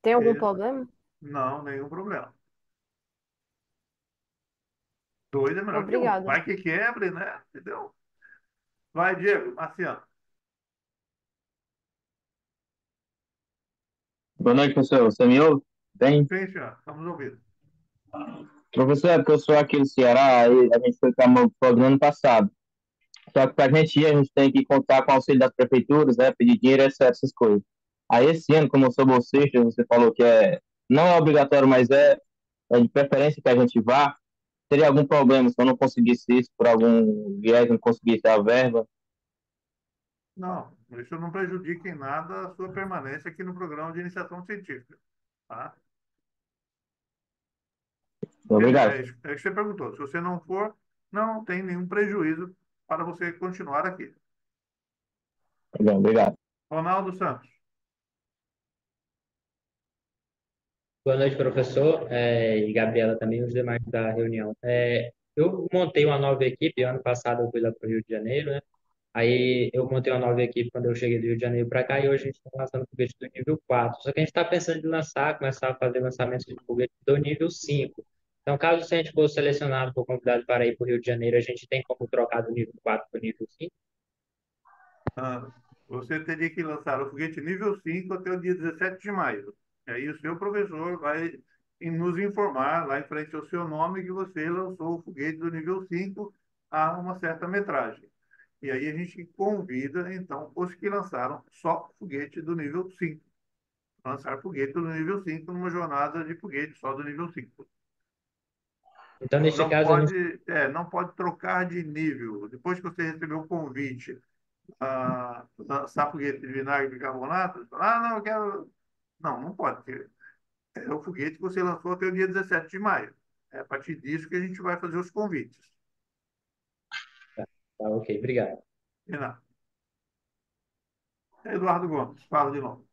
Tem algum Esse- problema? não, nenhum problema. Dois é melhor que um. Obrigada. Vai que quebre, né? Entendeu? Vai, Diego, Marciano. Boa noite, professor. Você me ouve? Bem? Sim, senhor, estamos ouvindo. Professor, é porque eu sou aqui do Ceará, aí a gente foi para Montfort no ano passado. Só que para a gente ir, a gente tem que contar com o auxílio das prefeituras, né? Pedir dinheiro, essas coisas. Aí esse ano, como eu sou bolsista, você falou que não é obrigatório, mas é de preferência que a gente vá. Teria algum problema se eu não conseguisse isso, por algum viés, não conseguisse a verba? Não, isso não prejudica em nada a sua permanência aqui no programa de iniciação científica. Tá? Obrigado. É isso que você perguntou. Se você não for, não tem nenhum prejuízo para você continuar aqui. Tá bom, obrigado. Ronaldo Santos. Boa noite, professor, e Gabriela também, os demais da reunião. Eu montei uma nova equipe, ano passado eu fui lá para o Rio de Janeiro, né? Aí eu montei uma nova equipe quando eu cheguei do Rio de Janeiro para cá e hoje a gente está lançando foguete do nível 4. Só que a gente está pensando em começar a fazer lançamentos de foguete do nível 5. Então, caso a gente for selecionado, for convidado para ir para o Rio de Janeiro, a gente tem como trocar do nível 4 para o nível 5? Você teria que lançar o foguete nível 5 até o dia 17 de maio. E aí o seu professor vai nos informar lá em frente ao seu nome que você lançou o foguete do nível 5 a uma certa metragem. E aí a gente convida, então, os que lançaram só foguete do nível 5. Lançar foguete do nível 5 numa jornada de foguete só do nível 5. Então, neste Não caso, pode, não pode trocar de nível. Depois que você recebeu o convite a lançar foguete de vinagre e bicarbonato, não, eu quero... Não, não pode, porque é o foguete que você lançou até o dia 17 de maio. É a partir disso que a gente vai fazer os convites. tá, ok, obrigado. E não. Eduardo Gomes, fala de novo.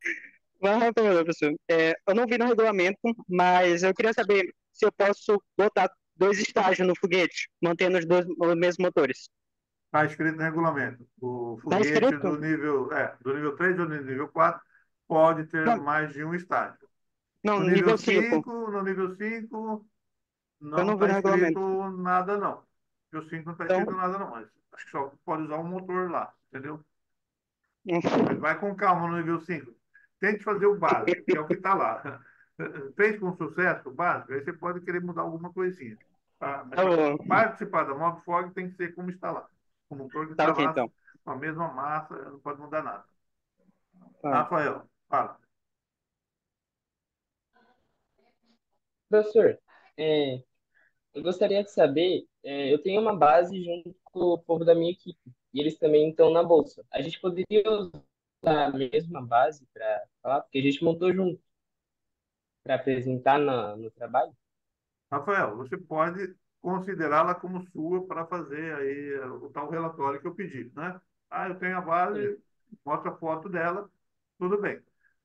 Vamos, professor. Eu não vi no regulamento, mas eu queria saber se eu posso botar dois estágios no foguete, mantendo os mesmos motores. Está escrito no regulamento. O Tá foguete escrito? do nível 3 ou do nível 4 pode ter Não, mais de um estágio. não, No nível nível 5. 5, no nível 5 Eu não não vi está no escrito regulamento. nada, não. No nível 5 não está Então, escrito nada, não. Mas acho que só pode usar um motor lá, entendeu? hum, Mas vai com calma no nível 5. Tente fazer o básico, que é o que está lá. Fez com sucesso o básico, aí você pode querer mudar alguma coisinha. Tá? Mas tá para bom. participar da MobFog tem que ser como está lá. O motor que Tá está ok, lá, então. com a mesma massa, não pode mudar nada. Tá. Rafael, fala. Professor, é, eu gostaria de saber, eu tenho uma base junto com o povo da minha equipe, e eles também estão na bolsa. A gente poderia usar a mesma base para falar, porque a gente montou junto para apresentar no trabalho? Rafael, você pode considerá-la como sua para fazer aí o tal relatório que eu pedi, né? Ah, eu tenho a Sim. base, mostra a foto dela, tudo bem.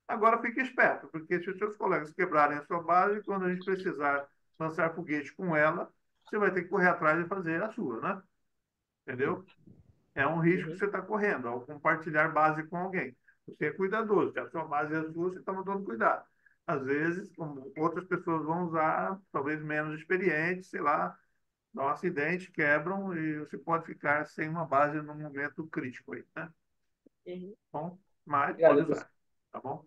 Agora fique esperto, porque se os seus colegas quebrarem a sua base, quando a gente precisar lançar foguete com ela, você vai ter que correr atrás e fazer a sua, né? Entendeu? É um risco que Uhum. você está correndo ao compartilhar base com alguém. Você é cuidadoso, se a sua base é a sua, você está tomando cuidado. Às vezes, como outras pessoas vão usar, talvez menos experientes, sei lá, dá um acidente, quebram e você pode ficar sem uma base num momento crítico aí, né? Uhum. Bom, mas pode Obrigado, professor. usar, tá bom?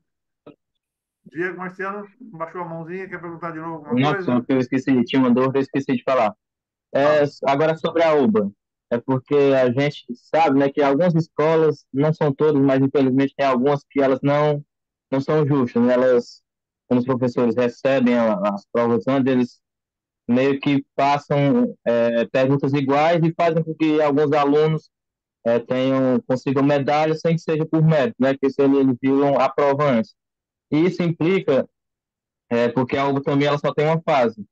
Diego Marciano, baixou a mãozinha, quer perguntar de novo alguma Não, só coisa? que eu esqueci, tinha uma dúvida, eu esqueci de falar. Fala. Agora sobre a UBA, é porque a gente sabe, né, que algumas escolas, não são todas, mas infelizmente tem algumas que elas não são justas, né? Elas, quando os professores recebem as provas antes, eles meio que passam perguntas iguais e fazem com que alguns alunos consigam medalhas sem que seja por mérito, né? Que se eles viram a prova antes. E isso implica, porque a UBA também ela só tem uma fase.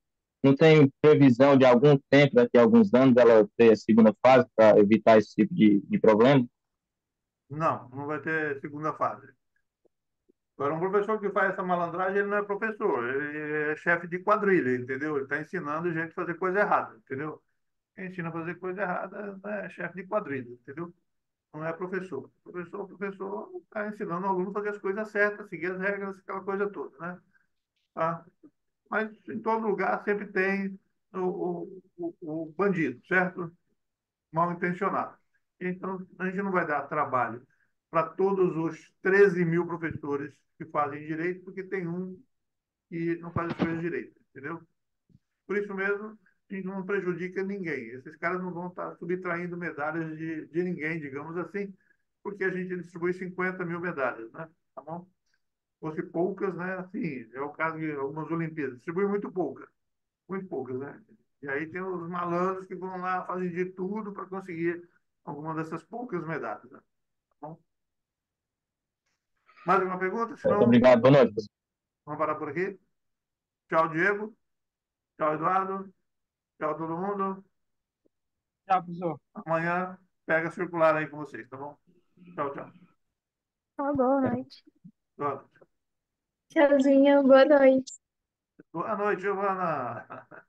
Não tem previsão de algum tempo, daqui a alguns anos, ela ter a segunda fase para evitar esse tipo de problema? Não, não vai ter segunda fase. Agora, um professor que faz essa malandragem, ele não é professor, ele é chefe de quadrilha, entendeu? Ele está ensinando gente a fazer coisa errada, entendeu? Quem ensina a fazer coisa errada é chefe de quadrilha, entendeu? Não é professor. Professor está ensinando o aluno a fazer as coisas certas, seguir as regras, aquela coisa toda, né? Tá? Mas em todo lugar sempre tem o bandido, certo? Mal intencionado. Então, a gente não vai dar trabalho para todos os 13 mil professores que fazem direito, porque tem um que não faz as coisas direito, entendeu? Por isso mesmo, a gente não prejudica ninguém. Esses caras não vão estar subtraindo medalhas de ninguém, digamos assim, porque a gente distribui 50 mil medalhas, né? Tá bom? Se fosse poucas, né? Assim, é o caso de algumas Olimpíadas. Distribui muito poucas, né? E aí tem os malandros que vão lá, fazem de tudo para conseguir alguma dessas poucas medalhas, né? Tá bom? Mais alguma pergunta? Muito Senão, obrigado, boa noite. vamos parar por aqui. Tchau, Diego. Tchau, Eduardo. Tchau, todo mundo. Tchau, professor. Amanhã pega circular aí com vocês, tá bom? Tchau, tchau. Ah, boa noite. Boa noite. Tchauzinho, boa noite. Boa noite, Giovana.